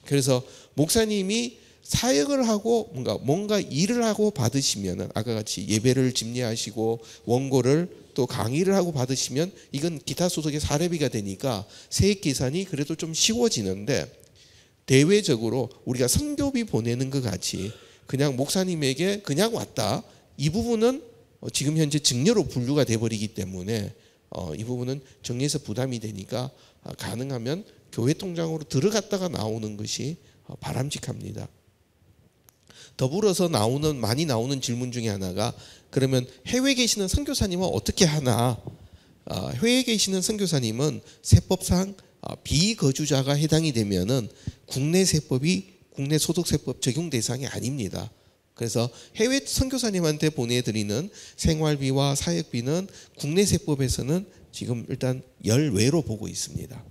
그래서 목사님이 사역을 하고 뭔가 일을 하고 받으시면은 아까 같이 예배를 집례하시고 원고를 또 강의를 하고 받으시면 이건 기타 소득의 사례비가 되니까 세액 계산이 그래도 좀 쉬워지는데, 대외적으로 우리가 선교비 보내는 것 같이 그냥 목사님에게 그냥 왔다, 이 부분은 지금 현재 증여로 분류가 돼버리기 때문에 이 부분은 정리해서 부담이 되니까 가능하면 교회 통장으로 들어갔다가 나오는 것이 바람직합니다. 더불어서 많이 나오는 질문 중에 하나가, 그러면 해외에 계시는 선교사님은 어떻게 하나? 해외에 계시는 선교사님은 세법상 비거주자가 해당이 되면은 국내 소득세법 적용 대상이 아닙니다. 그래서 해외 선교사님한테 보내드리는 생활비와 사역비는 국내 세법에서는 지금 일단 열외로 보고 있습니다.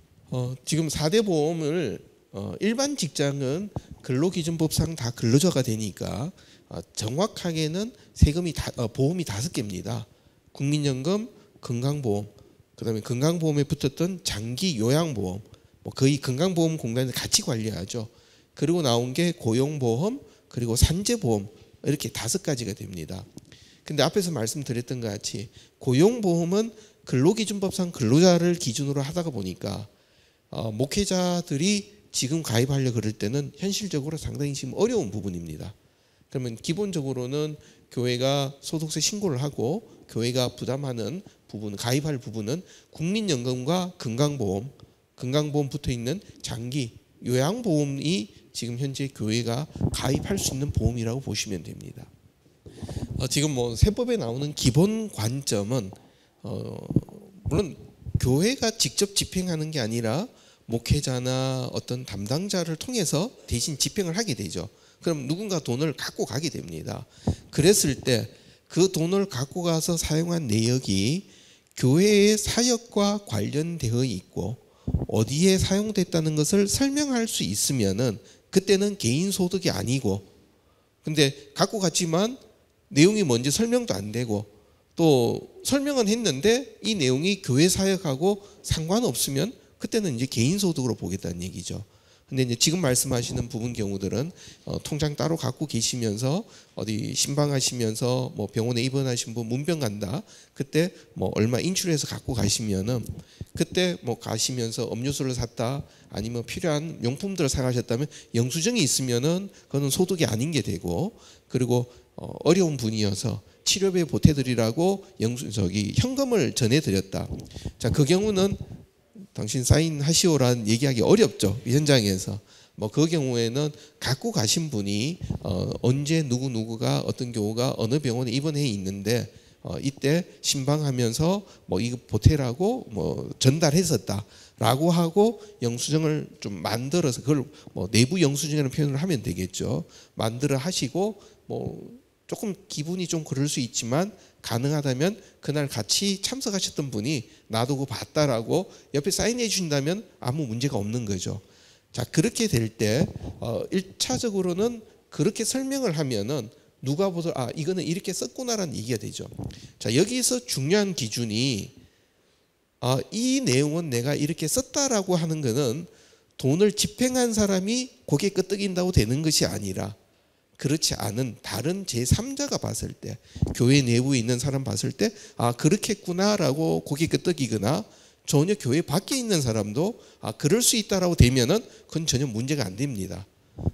지금 4대 보험을 일반 직장은 근로기준법상 다 근로자가 되니까 정확하게는 보험이 5개입니다. 국민연금, 건강보험, 그다음에 건강보험에 붙었던 장기 요양보험, 뭐 거의 건강보험공단에서 같이 관리하죠. 그리고 나온 게 고용보험, 그리고 산재보험, 이렇게 5가지가 됩니다. 근데 앞에서 말씀드렸던 것 같이 고용보험은 근로기준법상 근로자를 기준으로 하다가 보니까 목회자들이 지금 가입하려 그럴 때는 현실적으로 상당히 지금 어려운 부분입니다. 그러면 기본적으로는 교회가 소득세 신고를 하고 교회가 부담하는 부분, 가입할 부분은 국민연금과 건강보험 붙어 있는 장기 요양보험이 지금 현재 교회가 가입할 수 있는 보험이라고 보시면 됩니다. 지금 뭐 세법에 나오는 기본 관점은 물론 교회가 직접 집행하는 게 아니라 목회자나 어떤 담당자를 통해서 대신 집행을 하게 되죠. 그럼 누군가 돈을 갖고 가게 됩니다. 그랬을 때 그 돈을 갖고 가서 사용한 내역이 교회의 사역과 관련되어 있고 어디에 사용됐다는 것을 설명할 수 있으면은 그때는 개인 소득이 아니고, 근데 갖고 갔지만 내용이 뭔지 설명도 안 되고 또 설명은 했는데 이 내용이 교회 사역하고 상관없으면 그때는 이제 개인 소득으로 보겠다는 얘기죠. 근데 이제 지금 말씀하시는 부분 경우들은 통장 따로 갖고 계시면서 어디 신방하시면서 뭐 병원에 입원하신 분 문병 간다. 그때 뭐 얼마 인출해서 갖고 가시면은 그때 뭐 가시면서 음료수를 샀다 아니면 필요한 용품들을 사가셨다면 영수증이 있으면은 그거는 소득이 아닌 게 되고, 그리고 어려운 분이어서 치료비에 보태드리라고 현금을 전해드렸다. 자, 그 경우는 당신 사인하시오라는 얘기하기 어렵죠. 현장에서. 뭐 그 경우에는 갖고 가신 분이 언제 누구가 어떤 경우가 어느 병원에 입원해 있는데 이때 신방하면서 뭐 이거 보태라고 뭐 전달했었다라고 하고 영수증을 좀 만들어서 그걸 뭐 내부 영수증이라는 표현을 하면 되겠죠. 만들어 하시고 뭐 조금 기분이 좀 그럴 수 있지만 가능하다면 그날 같이 참석하셨던 분이 나도 그거 봤다라고 옆에 사인해 주신다면 아무 문제가 없는 거죠. 자, 그렇게 될 때 1차적으로는 그렇게 설명을 하면은 누가 보더 이거는 이렇게 썼구나라는 얘기가 되죠. 자, 여기서 중요한 기준이 이 내용은 내가 이렇게 썼다라고 하는 거는 돈을 집행한 사람이 고개 끄덕인다고 되는 것이 아니라 그렇지 않은 다른 제3자가 봤을 때, 교회 내부에 있는 사람 봤을 때 그렇겠구나라고 고개 끄덕이거나 전혀 교회 밖에 있는 사람도 그럴 수 있다라고 되면은 그건 전혀 문제가 안 됩니다.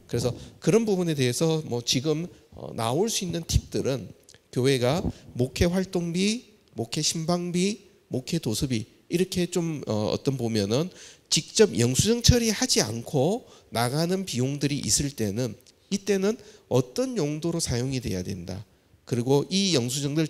그래서 그런 부분에 대해서 뭐 지금 나올 수 있는 팁들은 교회가 목회 활동비, 목회 신방비, 목회 도서비 이렇게 좀 어떤 보면은 직접 영수증 처리하지 않고 나가는 비용들이 있을 때는 이때는 어떤 용도로 사용이 돼야 된다. 그리고 이 영수증들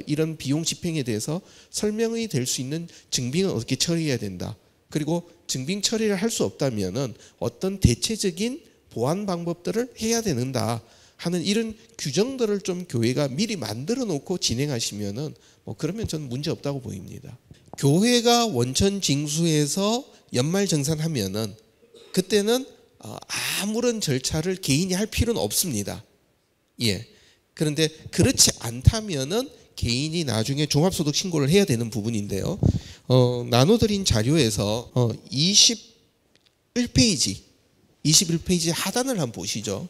이런 비용 집행에 대해서 설명이 될 수 있는 증빙은 어떻게 처리해야 된다. 그리고 증빙 처리를 할 수 없다면은 어떤 대체적인 보완 방법들을 해야 되는다 하는 이런 규정들을 좀 교회가 미리 만들어 놓고 진행하시면은 뭐 그러면 저는 문제 없다고 보입니다. 교회가 원천 징수해서 연말 정산하면은 그때는 아무런 절차를 개인이 할 필요는 없습니다. 예. 그런데 그렇지 않다면은 개인이 나중에 종합소득 신고를 해야 되는 부분인데요. 나눠드린 자료에서 21페이지 하단을 한번 보시죠.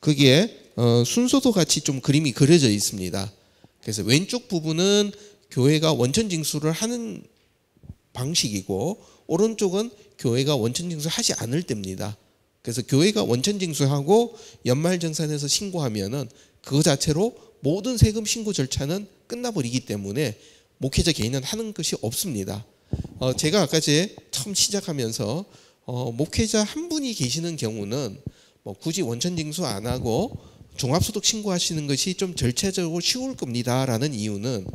거기에 순서도 같이 좀 그림이 그려져 있습니다. 그래서 왼쪽 부분은 교회가 원천 징수를 하는 방식이고 오른쪽은 교회가 원천 징수하지 않을 때입니다. 그래서 교회가 원천 징수하고 연말정산해서 신고하면은 그거 자체로 모든 세금 신고 절차는 끝나버리기 때문에 목회자 개인은 하는 것이 없습니다. 제가 아까 처음 시작하면서 목회자 한 분이 계시는 경우는 뭐 굳이 원천 징수 안 하고 종합소득 신고하시는 것이 좀 절차적으로 쉬울 겁니다라는 이유는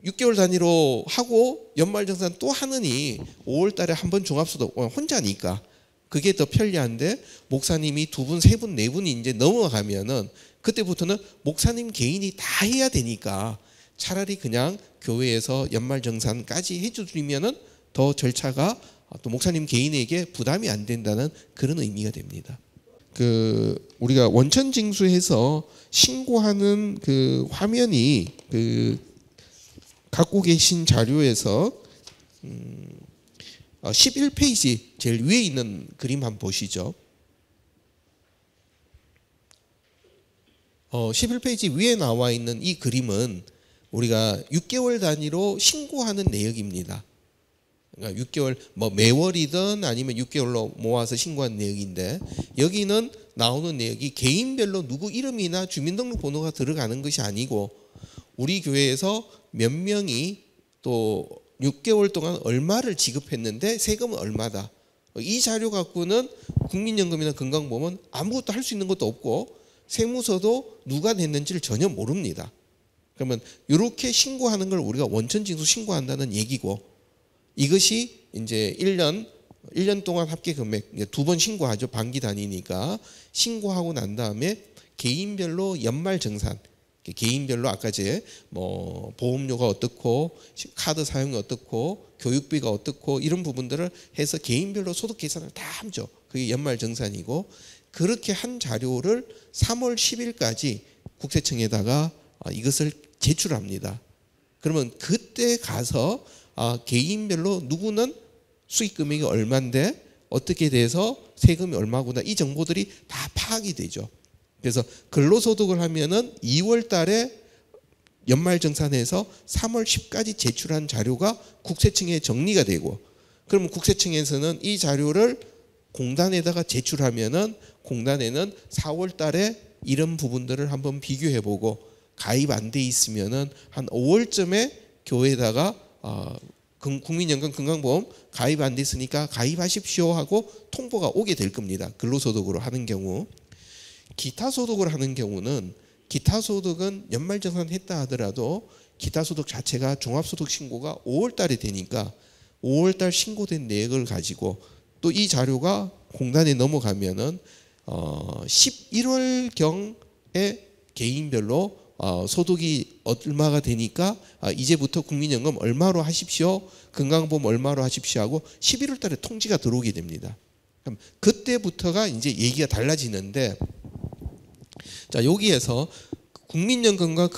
6개월 단위로 하고 연말정산 또 하느니 5월 달에 한 번 종합소득 혼자니까 그게 더 편리한데 목사님이 2분, 3분, 4분이 이제 넘어가면은 그때부터는 목사님 개인이 다 해야 되니까 차라리 그냥 교회에서 연말정산까지 해주면은 더 절차가 또 목사님 개인에게 부담이 안 된다는 그런 의미가 됩니다. 우리가 원천 징수해서 신고하는 그 화면이 갖고 계신 자료에서 11페이지 제일 위에 있는 그림 한번 보시죠. 11페이지 위에 나와 있는 이 그림은 우리가 6개월 단위로 신고하는 내역입니다. 그러니까 6개월 뭐 매월이든 아니면 6개월로 모아서 신고한 내역인데 여기는 나오는 내역이 개인별로 누구 이름이나 주민등록번호가 들어가는 것이 아니고 우리 교회에서 몇 명이 또 6개월 동안 얼마를 지급했는데 세금은 얼마다. 이 자료 갖고는 국민연금이나 건강보험은 아무것도 할 수 있는 것도 없고 세무서도 누가 냈는지를 전혀 모릅니다. 그러면 이렇게 신고하는 걸 우리가 원천징수 신고한다는 얘기고 이것이 이제 1년 동안 합계 금액 2번 신고하죠. 반기 단위니까 신고하고 난 다음에 개인별로 연말정산 개인별로 아까 뭐 보험료가 어떻고 카드 사용이 어떻고 교육비가 어떻고 이런 부분들을 해서 개인별로 소득 계산을 다 하죠. 그게 연말정산이고 그렇게 한 자료를 3월 10일까지 국세청에다가 이것을 제출합니다. 그러면 그때 가서 개인별로 누구는 수익 금액이 얼마인데 어떻게 돼서 세금이 얼마구나 이 정보들이 다 파악이 되죠. 그래서 근로소득을 하면은 2월 달에 연말정산해서 3월 10까지 제출한 자료가 국세청에 정리가 되고, 그러면 국세청에서는 이 자료를 공단에다가 제출하면은 공단에는 4월 달에 이런 부분들을 한번 비교해 보고 가입 안 돼 있으면은 한 5월쯤에 교회에다가 국민연금 건강보험 가입 안 됐으니까 가입하십시오 하고 통보가 오게 될 겁니다. 근로소득으로 하는 경우. 기타소득으로 하는 경우는 기타소득은 연말정산 했다 하더라도 기타소득 자체가 종합소득 신고가 5월 달에 되니까 5월 달 신고된 내역을 가지고 또 이 자료가 공단에 넘어가면은 11월경에 개인별로 소득이 얼마가 되니까 이제부터 국민연금 얼마로 하십시오, 건강보험 얼마로 하십시오 하고 11월 달에 통지가 들어오게 됩니다. 그럼 그때부터가 이제 얘기가 달라지는데, 자 여기에서 국민연금과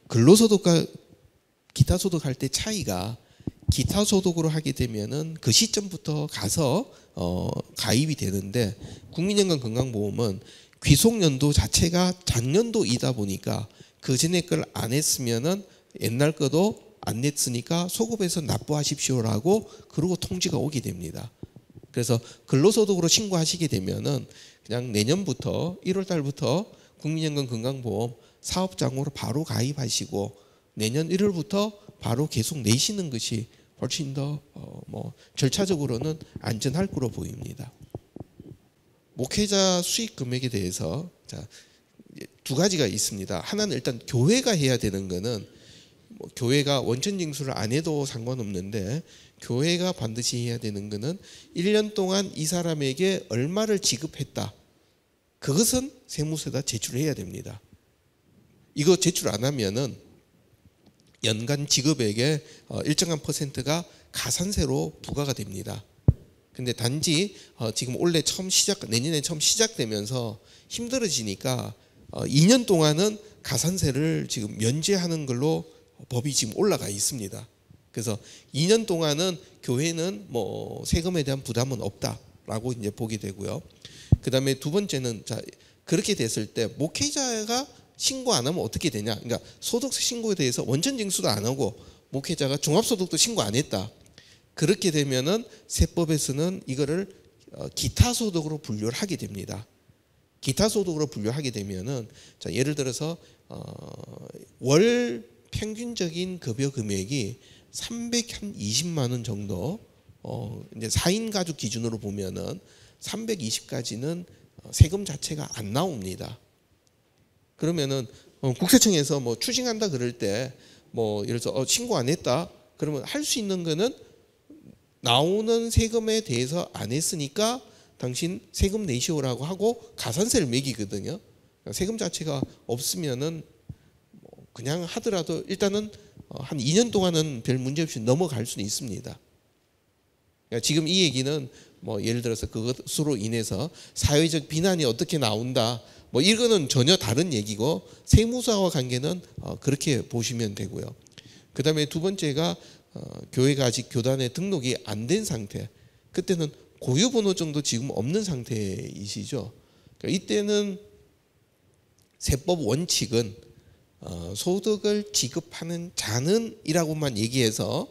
근로소득과 기타소득 할 때 차이가, 기타소득으로 하게 되면은 그 시점부터 가서 가입이 되는데, 국민연금 건강보험은 귀속연도 자체가 작년도이다 보니까 그 전에 걸 안 했으면은 옛날 거도 안 냈으니까 소급해서 납부하십시오라고 그러고 통지가 오게 됩니다. 그래서 근로소득으로 신고하시게 되면은 그냥 내년부터 1월 달부터 국민연금 건강보험 사업장으로 바로 가입하시고 내년 1월부터 바로 계속 내시는 것이 훨씬 더 절차적으로는 안전할 거로 보입니다. 목회자 수익 금액에 대해서 두 가지가 있습니다. 하나는 일단 교회가 해야 되는 거는, 교회가 원천 징수를 안 해도 상관없는데 교회가 반드시 해야 되는 거는 1년 동안 이 사람에게 얼마를 지급했다, 그것은 세무서에다 제출해야 됩니다. 이거 제출 안 하면은 연간 지급액의 일정한 퍼센트가 가산세로 부과가 됩니다. 근데 단지 지금 올해 내년에 처음 시작되면서 힘들어지니까 2년 동안은 가산세를 지금 면제하는 걸로 법이 지금 올라가 있습니다. 그래서 2년 동안은 교회는 세금에 대한 부담은 없다라고 이제 보게 되고요. 그다음에 두 번째는, 그렇게 됐을 때 목회자가 신고 안 하면 어떻게 되냐? 그러니까 소득세 신고에 대해서 원천 징수도 안 하고 목회자가 종합소득도 신고 안 했다. 그렇게 되면은 세법에서는 이거를 기타소득으로 분류를 하게 됩니다. 기타소득으로 분류하게 되면은, 예를 들어서 월 평균적인 급여 금액이 320만 원 정도, 이제 4인 가족 기준으로 보면은 320까지는 세금 자체가 안 나옵니다. 그러면은 국세청에서 추징한다 그럴 때 예를 들어서 신고 안 했다 그러면 할 수 있는 거는 나오는 세금에 대해서 안 했으니까 당신 세금 내시오라고 하고 가산세를 매기거든요. 그러니까 세금 자체가 없으면은 그냥 하더라도 일단은 한 2년 동안은 별 문제 없이 넘어갈 수는 있습니다. 그러니까 지금 이 얘기는 예를 들어서 그것으로 인해서 사회적 비난이 어떻게 나온다, 이거는 전혀 다른 얘기고 세무사와 관계는 그렇게 보시면 되고요. 그 다음에 두 번째가 교회가 아직 교단에 등록이 안 된 상태, 그때는 고유번호 정도 지금 없는 상태이시죠. 그러니까 이때는 세법 원칙은 소득을 지급하는 자는이라고만 얘기해서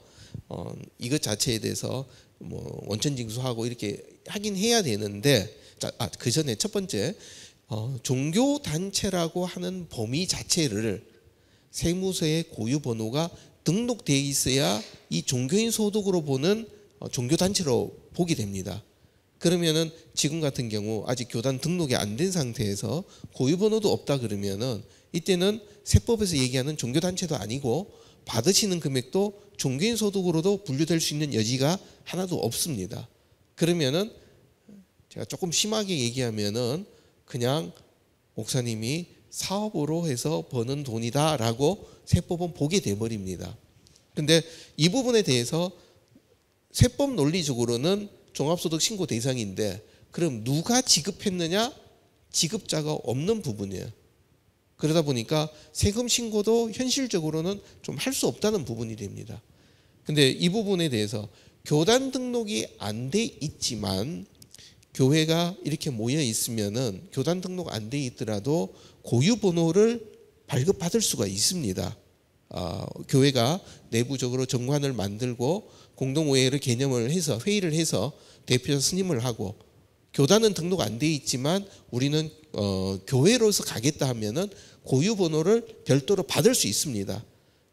이것 자체에 대해서 원천 징수하고 이렇게 하긴 해야 되는데, 그 전에 첫 번째 종교 단체라고 하는 범위 자체를 세무서에 고유 번호가 등록되어 있어야 이 종교인 소득으로 보는 종교 단체로 보게 됩니다. 그러면은 지금 같은 경우 아직 교단 등록이 안 된 상태에서 고유 번호도 없다 그러면은 이때는 세법에서 얘기하는 종교 단체도 아니고 받으시는 금액도 종교인 소득으로도 분류될 수 있는 여지가 하나도 없습니다. 그러면은 제가 조금 심하게 얘기하면은 그냥 목사님이 사업으로 해서 버는 돈이다라고 세법은 보게 돼버립니다. 근데 이 부분에 대해서 세법 논리적으로는 종합소득 신고 대상인데, 그럼 누가 지급했느냐? 지급자가 없는 부분이에요. 그러다 보니까 세금 신고도 현실적으로는 좀 할 수 없다는 부분이 됩니다. 근데 이 부분에 대해서 교단 등록이 안 돼 있지만 교회가 이렇게 모여 있으면은 교단 등록 안 돼 있더라도 고유 번호를 발급받을 수가 있습니다. 교회가 내부적으로 정관을 만들고 공동오해를 개념을 해서 회의를 해서 대표 스님을 하고 교단은 등록 안 돼 있지만 우리는 교회로서 가겠다 하면은 고유 번호를 별도로 받을 수 있습니다.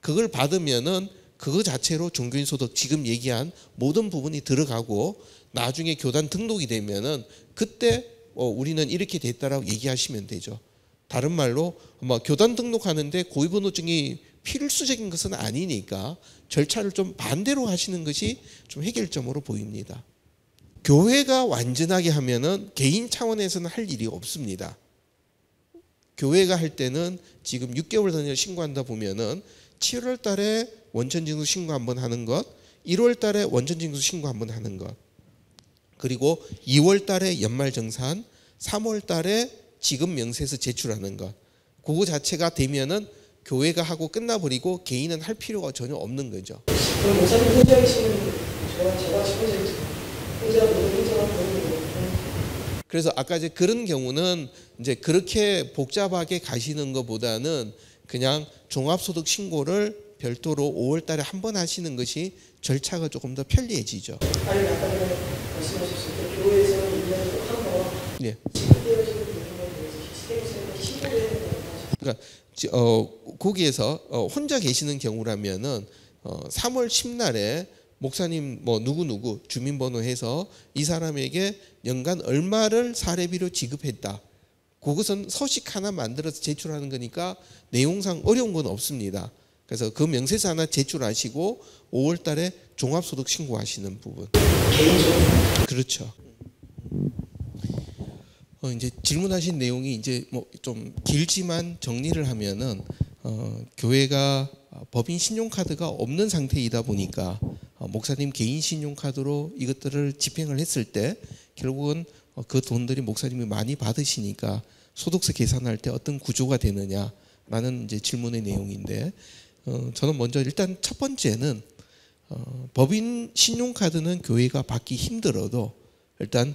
그걸 받으면은 그거 자체로 종교인 소득 지금 얘기한 모든 부분이 들어가고 나중에 교단 등록이 되면은 그때 우리는 이렇게 됐다라고 얘기하시면 되죠. 다른 말로 교단 등록하는데 고유번호증이 필수적인 것은 아니니까 절차를 좀 반대로 하시는 것이 좀 해결점으로 보입니다. 교회가 완전하게 하면은 개인 차원에서는 할 일이 없습니다. 교회가 할 때는 지금 6개월 전에 신고한다 보면은 7월 달에 원천징수 신고 한번 하는 것, 1월 달에 원천징수 신고 한번 하는 것, 그리고 2월 달에 연말정산, 3월 달에 지급 명세서 제출하는 것. 그거 자체가 되면은 교회가 하고 끝나버리고 개인은 할 필요가 전혀 없는 거죠. 그럼 목사님 혼자 계시는 제가 혼자 보는 그래서 아까 이제 그런 경우는 이제 그렇게 복잡하게 가시는 것보다는 그냥 종합소득 신고를 별도로 5월 달에 한 번 하시는 것이 절차가 조금 더 편리해지죠. 아니 아까 전에 말씀하셨을 때 교회에서 1년에 한 번 네. 지급되어지는 부분에 대해서 시스템에서 신고를 해야 된다고 하셨죠. 그러니까 거기에서 혼자 계시는 경우라면은 3월 10날에 목사님 뭐 누구 주민번호 해서 이 사람에게 연간 얼마를 사례비로 지급했다. 그것은 서식 하나 만들어서 제출하는 거니까 내용상 어려운 건 없습니다. 그래서 그 명세서 하나 제출하시고 5월 달에 종합소득 신고하시는 부분. 그렇죠. 이제 질문하신 내용이 이제 뭐 좀 길지만 정리를 하면은 교회가 법인 신용카드가 없는 상태이다 보니까 목사님 개인 신용카드로 이것들을 집행을 했을 때 결국은 그 돈들이 목사님이 많이 받으시니까 소득세 계산할 때 어떤 구조가 되느냐라는 이제 질문의 내용인데 저는 먼저 일단 첫 번째는 법인 신용카드는 교회가 받기 힘들어도 일단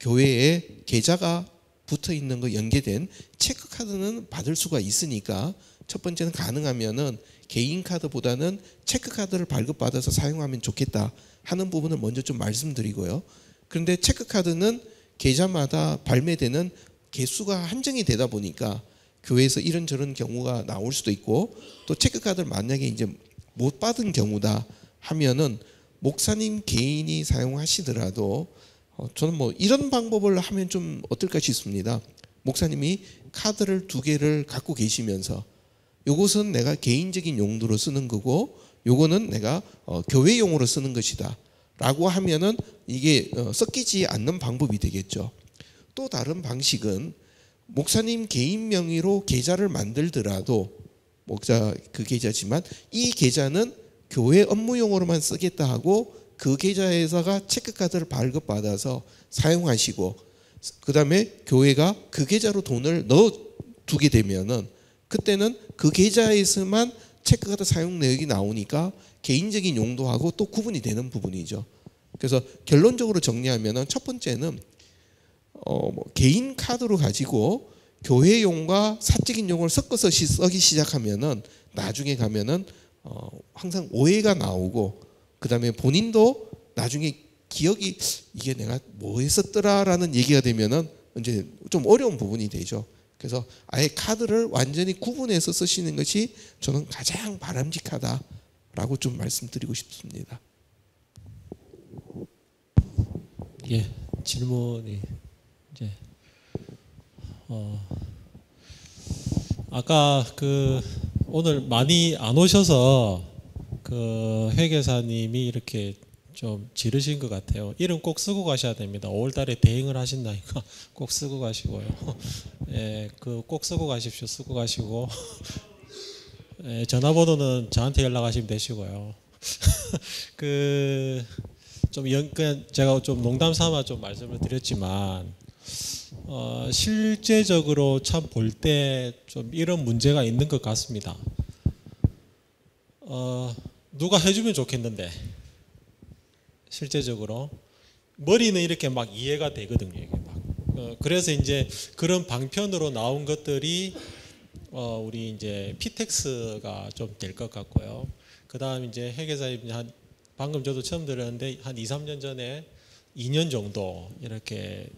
교회에 계좌가 붙어 있는 거 연계된 체크카드는 받을 수가 있으니까 첫 번째는 가능하면은 개인 카드보다는 체크카드를 발급받아서 사용하면 좋겠다 하는 부분을 먼저 좀 말씀드리고요. 그런데 체크카드는 계좌마다 발매되는 개수가 한정이 되다 보니까 교회에서 이런저런 경우가 나올 수도 있고 또 체크카드를 만약에 이제 못 받은 경우다 하면은 목사님 개인이 사용하시더라도 저는 뭐 이런 방법을 하면 좀 어떨까 싶습니다. 목사님이 카드를 2개를 갖고 계시면서 요것은 내가 개인적인 용도로 쓰는 거고 요거는 내가 교회용으로 쓰는 것이다 라고 하면은 이게 섞이지 않는 방법이 되겠죠. 또 다른 방식은 목사님 개인 명의로 계좌를 만들더라도 목사 그 계좌지만 이 계좌는 교회 업무용으로만 쓰겠다 하고 그 계좌에다가 체크카드를 발급받아서 사용하시고 그 다음에 교회가 그 계좌로 돈을 넣어두게 되면은 그때는 그 계좌에서만 체크카드 사용 내역이 나오니까 개인적인 용도하고 또 구분이 되는 부분이죠. 그래서 결론적으로 정리하면은 첫 번째는 개인 카드로 가지고 교회용과 사적인 용을 섞어서 쓰기 시작하면은 나중에 가면은 항상 오해가 나오고 그 다음에 본인도 나중에 기억이 이게 내가 뭐 했었더라라는 얘기가 되면은 이제 좀 어려운 부분이 되죠. 그래서 아예 카드를 완전히 구분해서 쓰시는 것이 저는 가장 바람직하다라고 좀 말씀드리고 싶습니다. 예, 질문이 이제 아까 그 오늘 많이 안 오셔서 그 회계사님이 이렇게 좀 지르신 것 같아요. 이름 꼭 쓰고 가셔야 됩니다. 5월달에 대행을 하신다니까 꼭 쓰고 가시고요. 예, 그 꼭 쓰고 가십시오. 쓰고 가시고 예, 전화번호는 저한테 연락하시면 되시고요. 그냥 제가 좀 농담 삼아 좀 말씀을 드렸지만 실제적으로 참 볼 때 좀 이런 문제가 있는 것 같습니다. 누가 해주면 좋겠는데 실제적으로 머리는 이렇게 막 이해가 되거든요. 이게 막. 그래서 이제 그런 방편으로 나온 것들이 우리 이제 피텍스가 좀 될 것 같고요. 그다음 이제 회계사님 방금 저도 처음 들었는데 한 2, 3년 전에 2년 정도 이렇게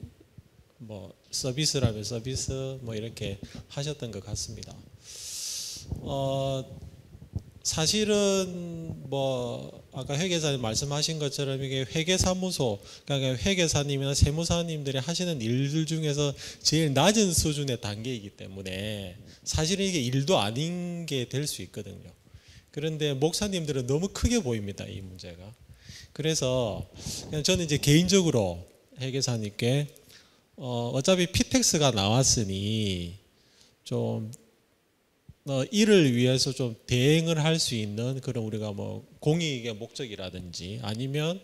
뭐 서비스라면 서비스 뭐 이렇게 하셨던 것 같습니다. 사실은 뭐 아까 회계사님 말씀하신 것처럼 이게 회계사무소, 그러니까 회계사님이나 세무사님들이 하시는 일들 중에서 제일 낮은 수준의 단계이기 때문에 사실은 이게 일도 아닌 게 될 수 있거든요. 그런데 목사님들은 너무 크게 보입니다, 이 문제가. 그래서 그냥 저는 이제 개인적으로 회계사님께 어차피 피텍스가 나왔으니 좀 이를 위해서 좀 대행을 할 수 있는 그런 우리가 뭐 공익의 목적이라든지 아니면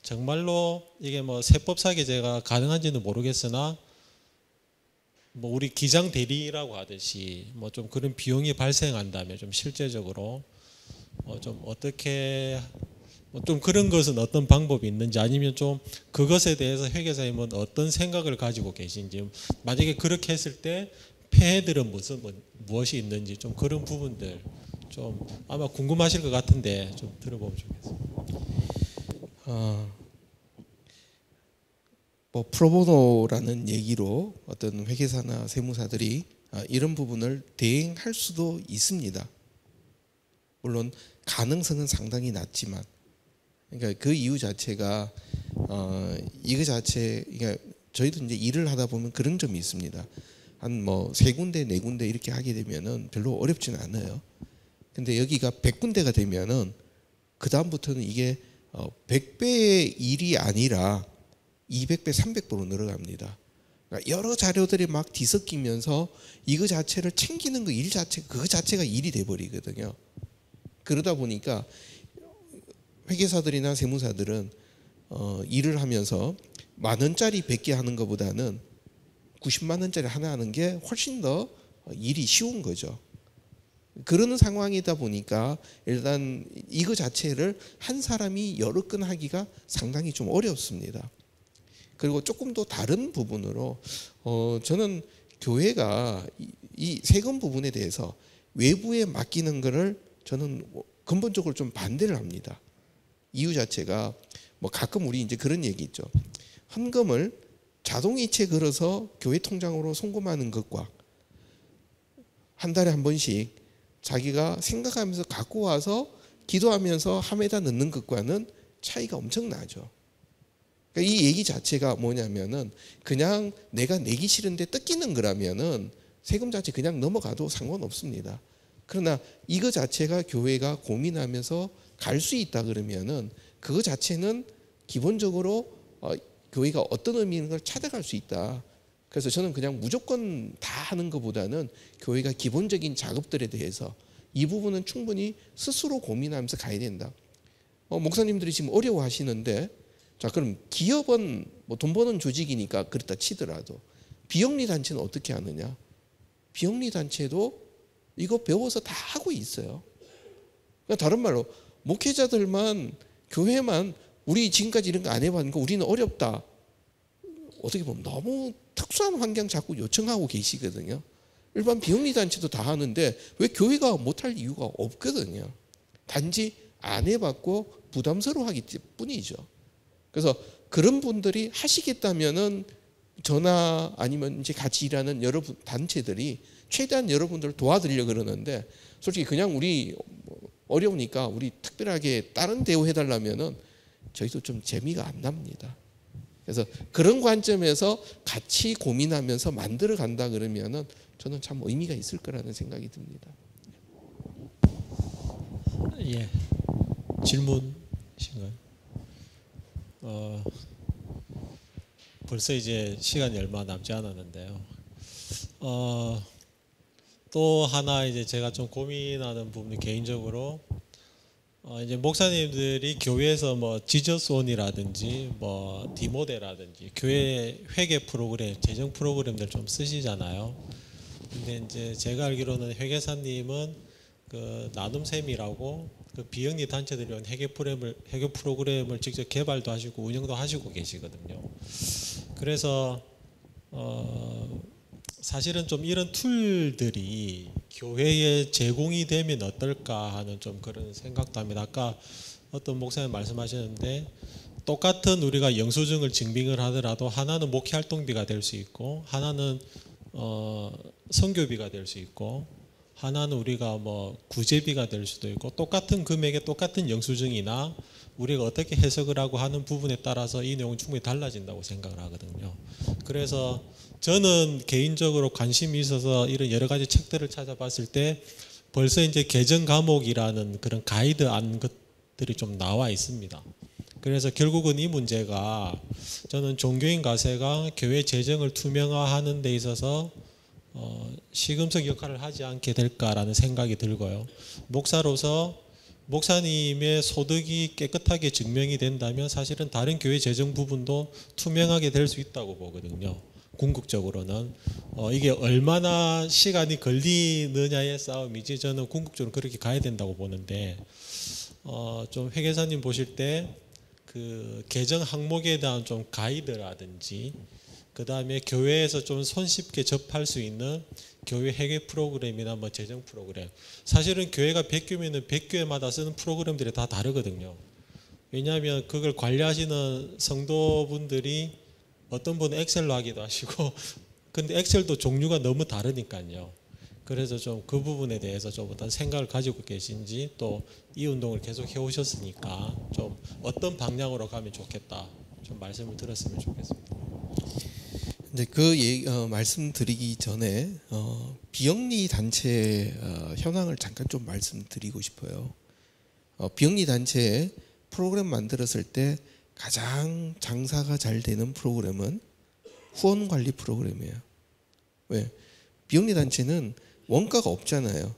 정말로 이게 뭐 세법 사기제가 가능한지는 모르겠으나 뭐 우리 기장 대리라고 하듯이 뭐 좀 그런 비용이 발생한다면 좀 실제적으로 좀 어떻게 좀 그런 것은 어떤 방법이 있는지 아니면 좀 그것에 대해서 회계사님은 어떤 생각을 가지고 계신지 만약에 그렇게 했을 때 폐해들은 무엇이 있는지 좀 그런 부분들 좀 아마 궁금하실 것 같은데 좀 들어보면 좋겠습니다. 뭐 프로보노라는 얘기로 어떤 회계사나 세무사들이 이런 부분을 대행할 수도 있습니다. 물론 가능성은 상당히 낮지만, 그러니까 그 이유 자체가 이거 자체, 그러니까 저희도 이제 일을 하다 보면 그런 점이 있습니다. 한 뭐 3군데, 4군데 이렇게 하게 되면은 별로 어렵지는 않아요. 근데 여기가 100군데가 되면은 그 다음부터는 이게 100배의 일이 아니라 200배, 300배로 늘어갑니다. 그러니까 여러 자료들이 막 뒤섞이면서 이거 자체를 챙기는 거 일 자체, 그거 자체가 일이 돼버리거든요. 그러다 보니까 회계사들이나 세무사들은 일을 하면서 10,000원짜리 100개 하는 것보다는 90만 원짜리 하나 하는 게 훨씬 더 일이 쉬운 거죠. 그런 상황이다 보니까 일단 이거 자체를 한 사람이 여러 건 하기가 상당히 좀 어렵습니다. 그리고 조금 더 다른 부분으로 저는 교회가 이 세금 부분에 대해서 외부에 맡기는 것을 저는 근본적으로 좀 반대를 합니다. 이유 자체가 뭐 가끔 우리 이제 그런 얘기 있죠. 헌금을 자동이체 걸어서 교회 통장으로 송금하는 것과 한 달에 한 번씩 자기가 생각하면서 갖고 와서 기도하면서 함에다 넣는 것과는 차이가 엄청나죠. 그러니까 이 얘기 자체가 뭐냐면은 그냥 내가 내기 싫은데 뜯기는 거라면은 세금 자체 그냥 넘어가도 상관없습니다. 그러나 이거 자체가 교회가 고민하면서 갈 수 있다 그러면은 그거 자체는 기본적으로 교회가 어떤 의미인 걸 찾아갈 수 있다. 그래서 저는 그냥 무조건 다 하는 것보다는 교회가 기본적인 작업들에 대해서 이 부분은 충분히 스스로 고민하면서 가야 된다. 목사님들이 지금 어려워하시는데, 자 그럼 기업은 뭐 돈 버는 조직이니까 그렇다 치더라도 비영리 단체는 어떻게 하느냐? 비영리 단체도 이거 배워서 다 하고 있어요. 그러니까 다른 말로 목회자들만 교회만 우리 지금까지 이런 거 안 해봤는데 우리는 어렵다. 어떻게 보면 너무 특수한 환경 자꾸 요청하고 계시거든요. 일반 비영리 단체도 다 하는데 왜 교회가 못할 이유가 없거든요. 단지 안 해봤고 부담스러워하기 뿐이죠. 그래서 그런 분들이 하시겠다면은 저나 아니면 이제 같이 일하는 여러 단체들이 최대한 여러분들을 도와드리려고 그러는데, 솔직히 그냥 우리 어려우니까 우리 특별하게 다른 대우해달라면은 저희도 좀 재미가 안 납니다. 그래서 그런 관점에서 같이 고민하면서 만들어 간다 그러면은 저는 참 의미가 있을 거라는 생각이 듭니다. 예, 질문이신가요? 벌써 이제 시간이 얼마 남지 않았는데요. 또 하나 이제 제가 좀 고민하는 부분이 개인적으로 이제 목사님들이 교회에서 뭐 지저스온이라든지 뭐 디모데라든지 교회 회계 프로그램, 재정 프로그램들 좀 쓰시잖아요. 근데 이제 제가 알기로는 회계사님은 그 나눔셈이라고 그 비영리 단체들이 위한 회계 프로그램을 직접 개발도 하시고 운영도 하시고 계시거든요. 그래서 사실은 좀 이런 툴들이 교회에 제공이 되면 어떨까 하는 좀 그런 생각도 합니다. 아까 어떤 목사님 말씀하셨는데 똑같은 우리가 영수증을 증빙을 하더라도 하나는 목회활동비가 될 수 있고 하나는 선교비가 될 수 있고 하나는 우리가 뭐 구제비가 될 수도 있고 똑같은 금액의 똑같은 영수증이나 우리가 어떻게 해석을 하고 하는 부분에 따라서 이 내용은 충분히 달라진다고 생각을 하거든요. 그래서 저는 개인적으로 관심이 있어서 이런 여러 가지 책들을 찾아봤을 때 벌써 이제 개정 과목이라는 그런 가이드안 것들이 좀 나와 있습니다. 그래서 결국은 이 문제가 저는 종교인 가세가 교회 재정을 투명화하는 데 있어서 시금석 역할을 하지 않게 될까라는 생각이 들고요. 목사로서 목사님의 소득이 깨끗하게 증명이 된다면 사실은 다른 교회 재정 부분도 투명하게 될 수 있다고 보거든요. 궁극적으로는 이게 얼마나 시간이 걸리느냐의 싸움이지 저는 궁극적으로 그렇게 가야 된다고 보는데 좀 회계사님 보실 때 그 개정 항목에 대한 좀 가이드라든지 그 다음에 교회에서 좀 손쉽게 접할 수 있는 교회 회계 프로그램이나 뭐 재정 프로그램. 사실은 교회가 100교면은 100교회마다 쓰는 프로그램들이 다 다르거든요. 왜냐하면 그걸 관리하시는 성도분들이 어떤 분은 엑셀로 하기도 하시고 근데 엑셀도 종류가 너무 다르니까요. 그래서 좀 그 부분에 대해서 좀 어떤 생각을 가지고 계신지 또 이 운동을 계속 해오셨으니까 좀 어떤 방향으로 가면 좋겠다 좀 말씀을 들었으면 좋겠습니다. 근데 그 말씀드리기 전에 비영리 단체 현황을 잠깐 좀 말씀드리고 싶어요. 비영리 단체 프로그램 만들었을 때 가장 장사가 잘 되는 프로그램은 후원 관리 프로그램이에요. 왜? 비영리 단체는 원가가 없잖아요.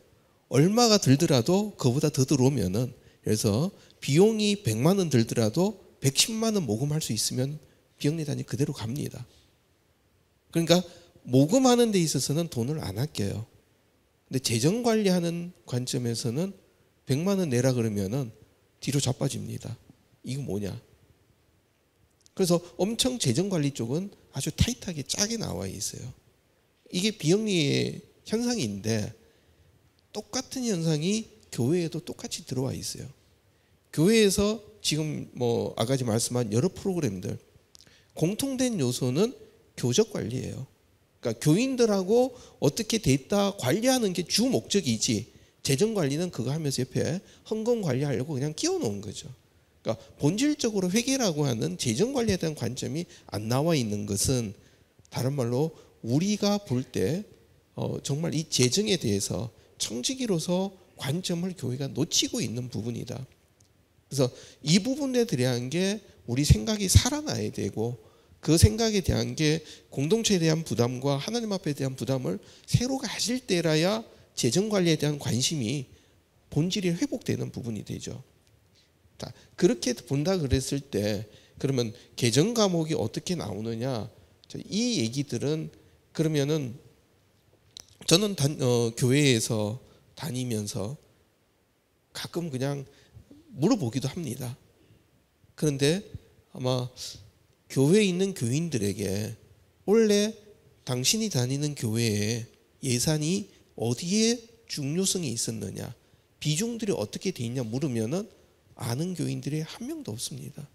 얼마가 들더라도 그보다 더 들어오면은 그래서 비용이 100만 원 들더라도 110만 원 모금할 수 있으면 비영리 단체 그대로 갑니다. 그러니까 모금하는 데 있어서는 돈을 안 아껴요. 근데 재정 관리하는 관점에서는 100만 원 내라 그러면은 뒤로 자빠집니다. 이거 뭐냐? 그래서 엄청 재정 관리 쪽은 아주 타이트하게 짜게 나와 있어요. 이게 비영리의 현상인데 똑같은 현상이 교회에도 똑같이 들어와 있어요. 교회에서 지금 뭐 아까 말씀한 여러 프로그램들 공통된 요소는 교적 관리예요. 그러니까 교인들하고 어떻게 데이터 관리하는 게 주 목적이지 재정 관리는 그거 하면서 옆에 헌금 관리하려고 그냥 끼워 놓은 거죠. 그러니까 본질적으로 회계라고 하는 재정 관리에 대한 관점이 안 나와 있는 것은 다른 말로 우리가 볼 때 정말 이 재정에 대해서 청지기로서 관점을 교회가 놓치고 있는 부분이다. 그래서 이 부분에 대한 게 우리 생각이 살아나야 되고 그 생각에 대한 게 공동체에 대한 부담과 하나님 앞에 대한 부담을 새로 가질 때라야 재정 관리에 대한 관심이 본질이 회복되는 부분이 되죠. 그렇게 본다 그랬을 때 그러면 개정 과목이 어떻게 나오느냐? 이 얘기들은 그러면은 저는 교회에서 다니면서 가끔 그냥 물어보기도 합니다. 그런데 아마 교회에 있는 교인들에게 원래 당신이 다니는 교회에 예산이 어디에 중요성이 있었느냐, 비중들이 어떻게 돼 있냐 물으면은 아는 교인들이 한 명도 없습니다.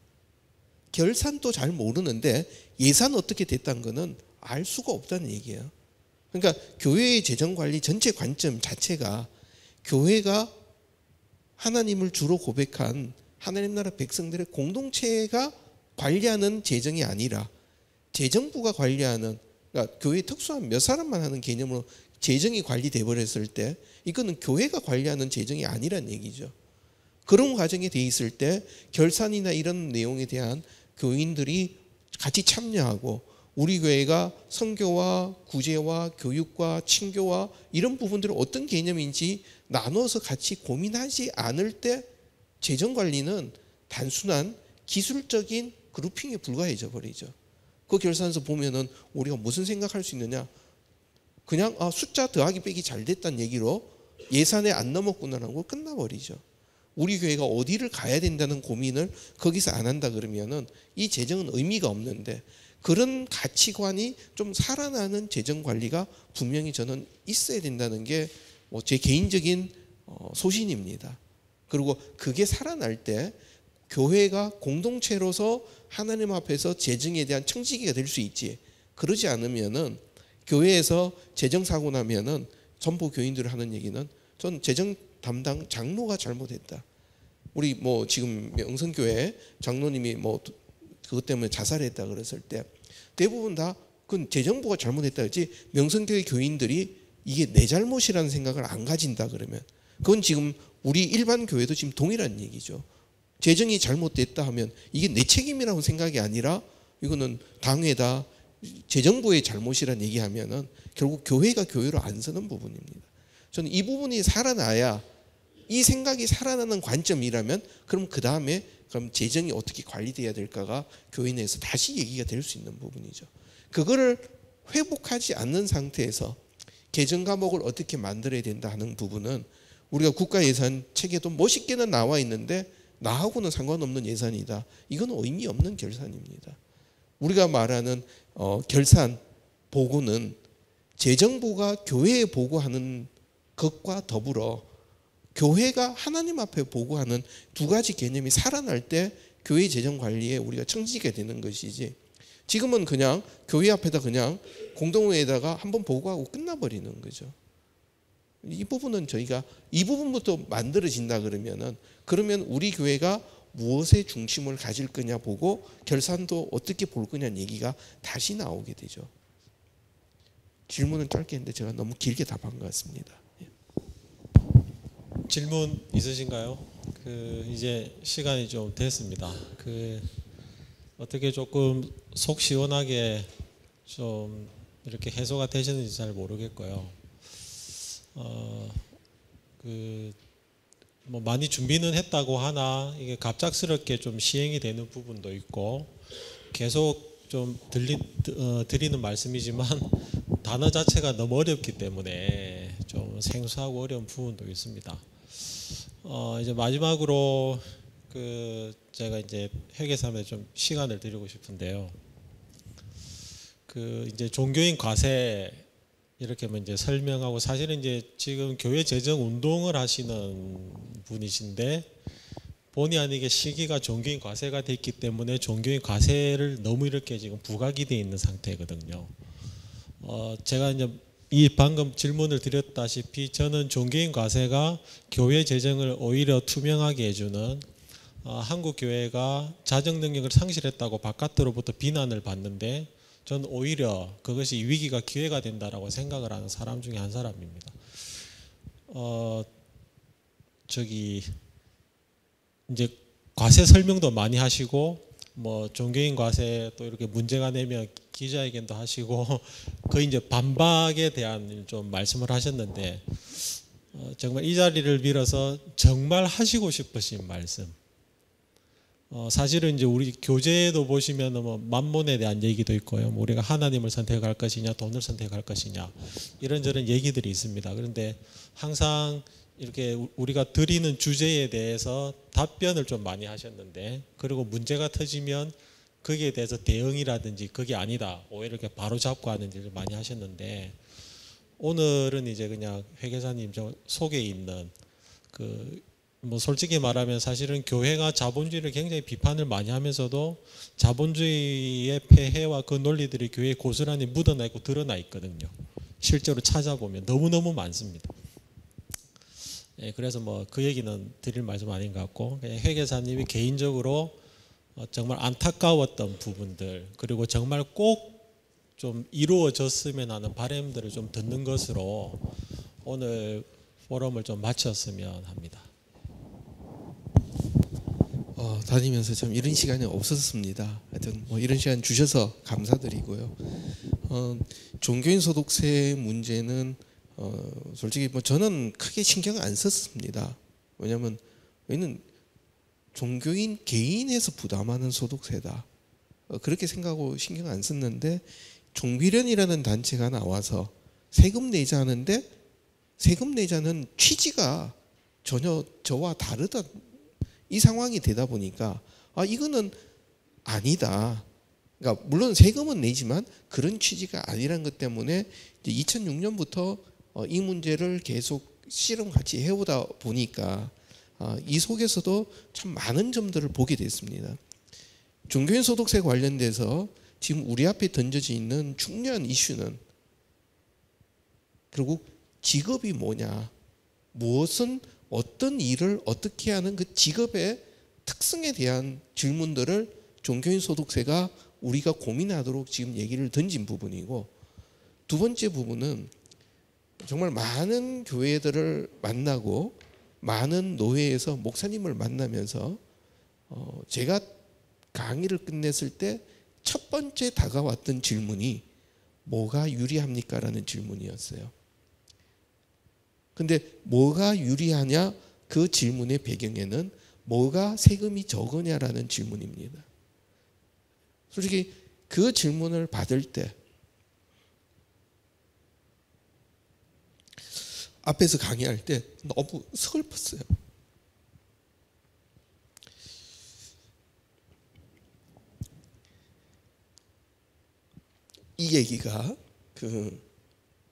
결산도 잘 모르는데 예산 어떻게 됐다는 거는 알 수가 없다는 얘기예요. 그러니까 교회의 재정관리 전체 관점 자체가 교회가 하나님을 주로 고백한 하나님 나라 백성들의 공동체가 관리하는 재정이 아니라 재정부가 관리하는, 그러니까 교회 특수한 몇 사람만 하는 개념으로 재정이 관리돼 버렸을 때 이거는 교회가 관리하는 재정이 아니란 얘기죠. 그런 과정에 돼 있을 때 결산이나 이런 내용에 대한 교인들이 같이 참여하고 우리 교회가 선교와 구제와 교육과 친교와 이런 부분들을 어떤 개념인지 나눠서 같이 고민하지 않을 때 재정관리는 단순한 기술적인 그룹핑에 불과해져 버리죠. 그 결산서 보면은 우리가 무슨 생각할 수 있느냐, 그냥 숫자 더하기 빼기 잘 됐다는 얘기로 예산에 안 넘었구나라고 끝나버리죠. 우리 교회가 어디를 가야 된다는 고민을 거기서 안 한다 그러면은 이 재정은 의미가 없는데, 그런 가치관이 좀 살아나는 재정 관리가 분명히 저는 있어야 된다는 게 제 개인적인 소신입니다. 그리고 그게 살아날 때 교회가 공동체로서 하나님 앞에서 재정에 대한 청지기가 될 수 있지, 그러지 않으면은 교회에서 재정 사고 나면은 전부 교인들이 하는 얘기는 전 재정 담당 장로가 잘못했다. 우리 지금 명성교회 장로님이 그것 때문에 자살했다 그랬을 때 대부분 다 그건 재정부가 잘못했다 그랬지, 명성교회 교인들이 이게 내 잘못이라는 생각을 안 가진다 그러면 그건 지금 우리 일반 교회도 지금 동일한 얘기죠. 재정이 잘못됐다 하면 이게 내 책임이라고 생각이 아니라 이거는 당회다, 재정부의 잘못이라는 얘기하면은 결국 교회가 교회로 안 서는 부분입니다. 저는 이 부분이 살아나야, 이 생각이 살아나는 관점이라면 그럼 그 다음에 그럼 재정이 어떻게 관리돼야 될까가 교회 내에서 다시 얘기가 될 수 있는 부분이죠. 그거를 회복하지 않는 상태에서 개정 과목을 어떻게 만들어야 된다 하는 부분은 우리가 국가 예산 책에도 멋있게는 나와 있는데 나하고는 상관없는 예산이다. 이건 의미 없는 결산입니다. 우리가 말하는 결산 보고는 재정부가 교회에 보고하는 것과 더불어 교회가 하나님 앞에 보고하는 두 가지 개념이 살아날 때 교회 재정 관리에 우리가 청지게 되는 것이지, 지금은 그냥 교회 앞에다 그냥 공동회에다가 한번 보고하고 끝나버리는 거죠. 이 부분은 저희가 이 부분부터 만들어진다 그러면 우리 교회가 무엇에 중심을 가질 거냐 보고 결산도 어떻게 볼 거냐는 얘기가 다시 나오게 되죠. 질문은 짧게 했는데 제가 너무 길게 답한 것 같습니다. 질문 있으신가요? 이제 시간이 좀 됐습니다. 어떻게 조금 속 시원하게 좀 이렇게 해소가 되셨는지 잘 모르겠고요. 많이 준비는 했다고 하나 이게 갑작스럽게 좀 시행이 되는 부분도 있고, 계속 좀 드리는 말씀이지만 단어 자체가 너무 어렵기 때문에 좀 생소하고 어려운 부분도 있습니다. 이제 마지막으로 제가 이제 회계사에 좀 시간을 드리고 싶은데요. 이제 종교인 과세 이렇게 이제 설명하고, 사실은 이제 지금 교회 재정 운동을 하시는 분이신데 본의 아니게 시기가 종교인 과세가 됐기 때문에 종교인 과세를 너무 이렇게 지금 부각이 되어 있는 상태거든요. 제가 이제 방금 질문을 드렸다시피 저는 종교인 과세가 교회 재정을 오히려 투명하게 해주는, 한국 교회가 자정 능력을 상실했다고 바깥으로부터 비난을 받는데 저는 오히려 그것이 위기가 기회가 된다라고 생각을 하는 사람 중에 한 사람입니다. 이제 과세 설명도 많이 하시고 종교인 과세 또 이렇게 문제가 되면 기자회견도 하시고 거의 이제 반박에 대한 좀 말씀을 하셨는데, 정말 이 자리를 빌어서 정말 하시고 싶으신 말씀. 사실은 이제 우리 교재도 보시면 만몬에 대한 얘기도 있고요. 우리가 하나님을 선택할 것이냐, 돈을 선택할 것이냐, 이런저런 얘기들이 있습니다. 그런데 항상 이렇게 우리가 드리는 주제에 대해서 답변을 좀 많이 하셨는데, 그리고 문제가 터지면 거기에 대해서 대응이라든지 그게 아니다, 오히려 이렇게 바로 잡고 하는 일을 많이 하셨는데, 오늘은 이제 그냥 회계사님 속에 있는 솔직히 말하면 사실은 교회가 자본주의를 굉장히 비판을 많이 하면서도 자본주의의 폐해와 그 논리들이 교회에 고스란히 묻어나 있고 드러나 있거든요. 실제로 찾아보면 너무너무 많습니다. 그래서 그 얘기는 드릴 말씀 아닌 것 같고, 그냥 회계사님이 개인적으로 정말 안타까웠던 부분들, 그리고 정말 꼭 좀 이루어졌으면 하는 바람들을 좀 듣는 것으로 오늘 포럼을 좀 마쳤으면 합니다. 다니면서 참 이런 시간이 없었습니다. 하여튼 이런 시간 주셔서 감사드리고요. 종교인 소득세 문제는 솔직히 저는 크게 신경 안 썼습니다. 왜냐하면 종교인 개인에서 부담하는 소득세다, 그렇게 생각하고 신경 안 썼는데, 종비련이라는 단체가 나와서 세금 내자 하는데 세금 내자는 취지가 전혀 저와 다르다 이 상황이 되다 보니까 이거는 아니다. 그러니까 물론 세금은 내지만 그런 취지가 아니란 것 때문에 2006년부터 이 문제를 계속 씨름 같이 해오다 보니까 이 속에서도 참 많은 점들을 보게 됐습니다. 종교인 소득세 관련돼서 지금 우리 앞에 던져져 있는 중요한 이슈는 결국 직업이 뭐냐, 무엇은 어떤 일을 어떻게 하는 그 직업의 특성에 대한 질문들을 종교인 소득세가 우리가 고민하도록 지금 얘기를 던진 부분이고, 두 번째 부분은 정말 많은 교회들을 만나고 많은 노회에서 목사님을 만나면서 제가 강의를 끝냈을 때 첫 번째 다가왔던 질문이 뭐가 유리합니까? 라는 질문이었어요. 근데 뭐가 유리하냐? 그 질문의 배경에는 뭐가 세금이 적으냐라는 질문입니다. 솔직히 그 질문을 받을 때 앞에서 강의할 때 너무 슬펐어요. 이 얘기가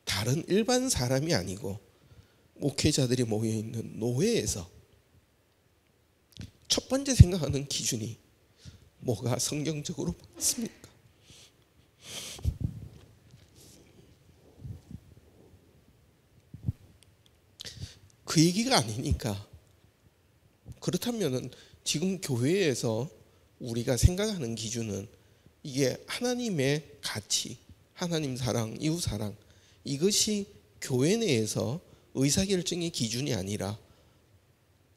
다른 일반 사람이 아니고 목회자들이 모여있는 노회에서 첫 번째 생각하는 기준이 뭐가 성경적으로 맞습니까? 그 얘기가 아니니까. 그렇다면은 지금 교회에서 우리가 생각하는 기준은 이게 하나님의 가치, 하나님 사랑, 이웃 사랑, 이것이 교회 내에서 의사결정의 기준이 아니라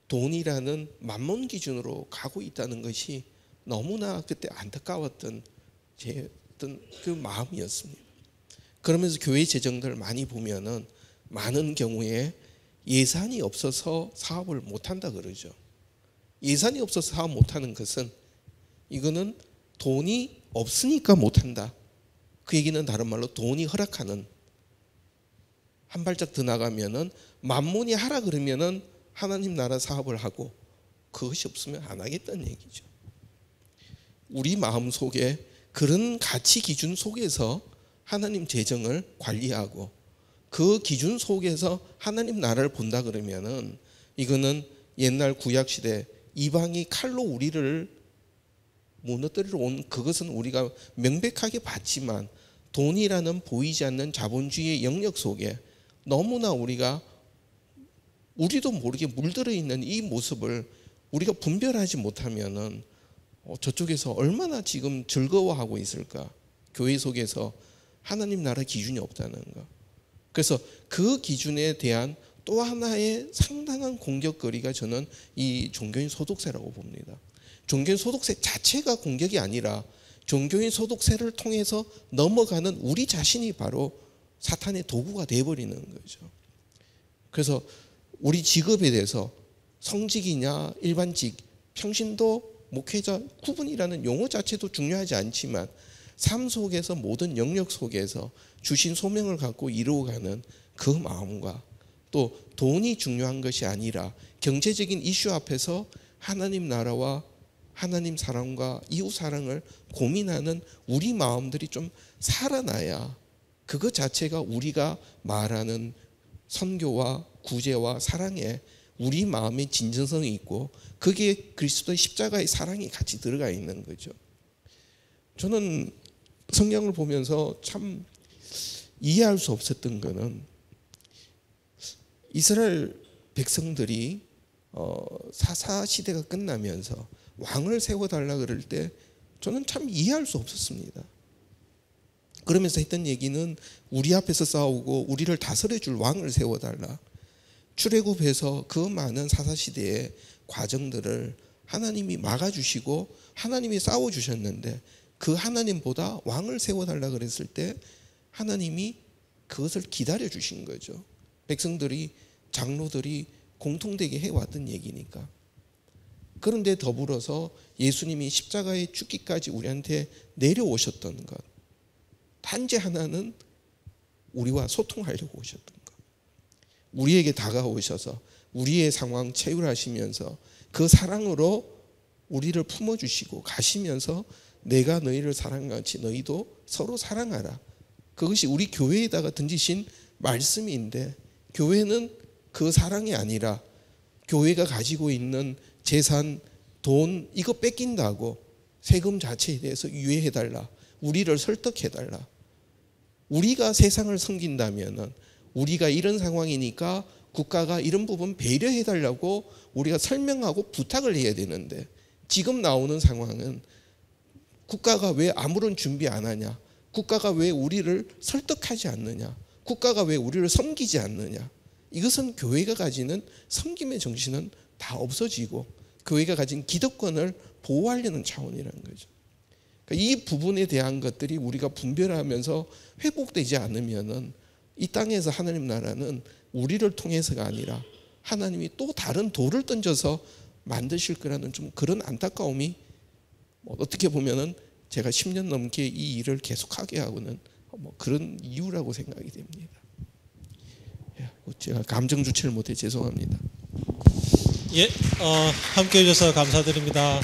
돈이라는 만몬 기준으로 가고 있다는 것이 너무나 그때 안타까웠던 제 어떤 그 마음이었습니다. 그러면서 교회 재정들을 많이 보면은 많은 경우에 예산이 없어서 사업을 못한다 그러죠. 예산이 없어서 사업 못하는 것은 이거는 돈이 없으니까 못한다. 그 얘기는 다른 말로 돈이 허락하는, 한 발짝 더 나가면은 만몬이 하라 그러면은 하나님 나라 사업을 하고 그것이 없으면 안 하겠다는 얘기죠. 우리 마음 속에 그런 가치 기준 속에서 하나님 재정을 관리하고 그 기준 속에서 하나님 나라를 본다 그러면은 이거는 옛날 구약 시대 이방이 칼로 우리를 무너뜨리러 온 그것은 우리가 명백하게 봤지만 돈이라는 보이지 않는 자본주의의 영역 속에 너무나 우리도 모르게 물들어 있는 이 모습을 우리가 분별하지 못하면은 저쪽에서 얼마나 지금 즐거워하고 있을까? 교회 속에서 하나님 나라 기준이 없다는 거. 그래서 그 기준에 대한 또 하나의 상당한 공격거리가 저는 이 종교인 소득세라고 봅니다. 종교인 소득세 자체가 공격이 아니라 종교인 소득세를 통해서 넘어가는 우리 자신이 바로 사탄의 도구가 되어버리는 거죠. 그래서 우리 직업에 대해서 성직이냐 일반직, 평신도, 목회자 구분이라는 용어 자체도 중요하지 않지만 삶 속에서 모든 영역 속에서 주신 소명을 갖고 이루어가는 그 마음과 또 돈이 중요한 것이 아니라 경제적인 이슈 앞에서 하나님 나라와 하나님 사랑과 이웃 사랑을 고민하는 우리 마음들이 좀 살아나야 그것 자체가 우리가 말하는 선교와 구제와 사랑에 우리 마음의 진정성이 있고 그게 그리스도의 십자가의 사랑이 같이 들어가 있는 거죠. 저는 성경을 보면서 참 이해할 수 없었던 거는 이스라엘 백성들이 사사 시대가 끝나면서 왕을 세워달라 그럴 때 저는 참 이해할 수 없었습니다. 그러면서 했던 얘기는 우리 앞에서 싸우고 우리를 다스려 줄 왕을 세워달라. 출애굽해서 그 많은 사사시대의 과정들을 하나님이 막아주시고 하나님이 싸워주셨는데 그 하나님보다 왕을 세워달라 그랬을 때 하나님이 그것을 기다려 주신 거죠. 백성들이 장로들이 공통되게 해왔던 얘기니까. 그런데 더불어서 예수님이 십자가에 죽기까지 우리한테 내려오셨던 것, 단지 하나는 우리와 소통하려고 오셨던 것, 우리에게 다가오셔서 우리의 상황 체휼하시면서 그 사랑으로 우리를 품어주시고 가시면서 내가 너희를 사랑한 같이 너희도 서로 사랑하라. 그것이 우리 교회에다가 던지신 말씀인데, 교회는 그 사랑이 아니라 교회가 가지고 있는 재산, 돈 이거 뺏긴다고 세금 자체에 대해서 유예해달라, 우리를 설득해달라. 우리가 세상을 섬긴다면 우리가 이런 상황이니까 국가가 이런 부분 배려해달라고 우리가 설명하고 부탁을 해야 되는데, 지금 나오는 상황은 국가가 왜 아무런 준비 안 하냐, 국가가 왜 우리를 설득하지 않느냐, 국가가 왜 우리를 섬기지 않느냐. 이것은 교회가 가지는 섬김의 정신은 다 없어지고 교회가 가진 기득권을 보호하려는 차원이라는 거죠. 그러니까 이 부분에 대한 것들이 우리가 분별하면서 회복되지 않으면은 이 땅에서 하나님 나라는 우리를 통해서가 아니라 하나님이 또 다른 돌을 던져서 만드실 거라는 좀 그런 안타까움이, 어떻게 보면은 제가 10년 넘게 이 일을 계속하게 하고는 그런 이유라고 생각이 됩니다. 제가 감정 주체를 못해 죄송합니다. 예, 함께 해주셔서 감사드립니다.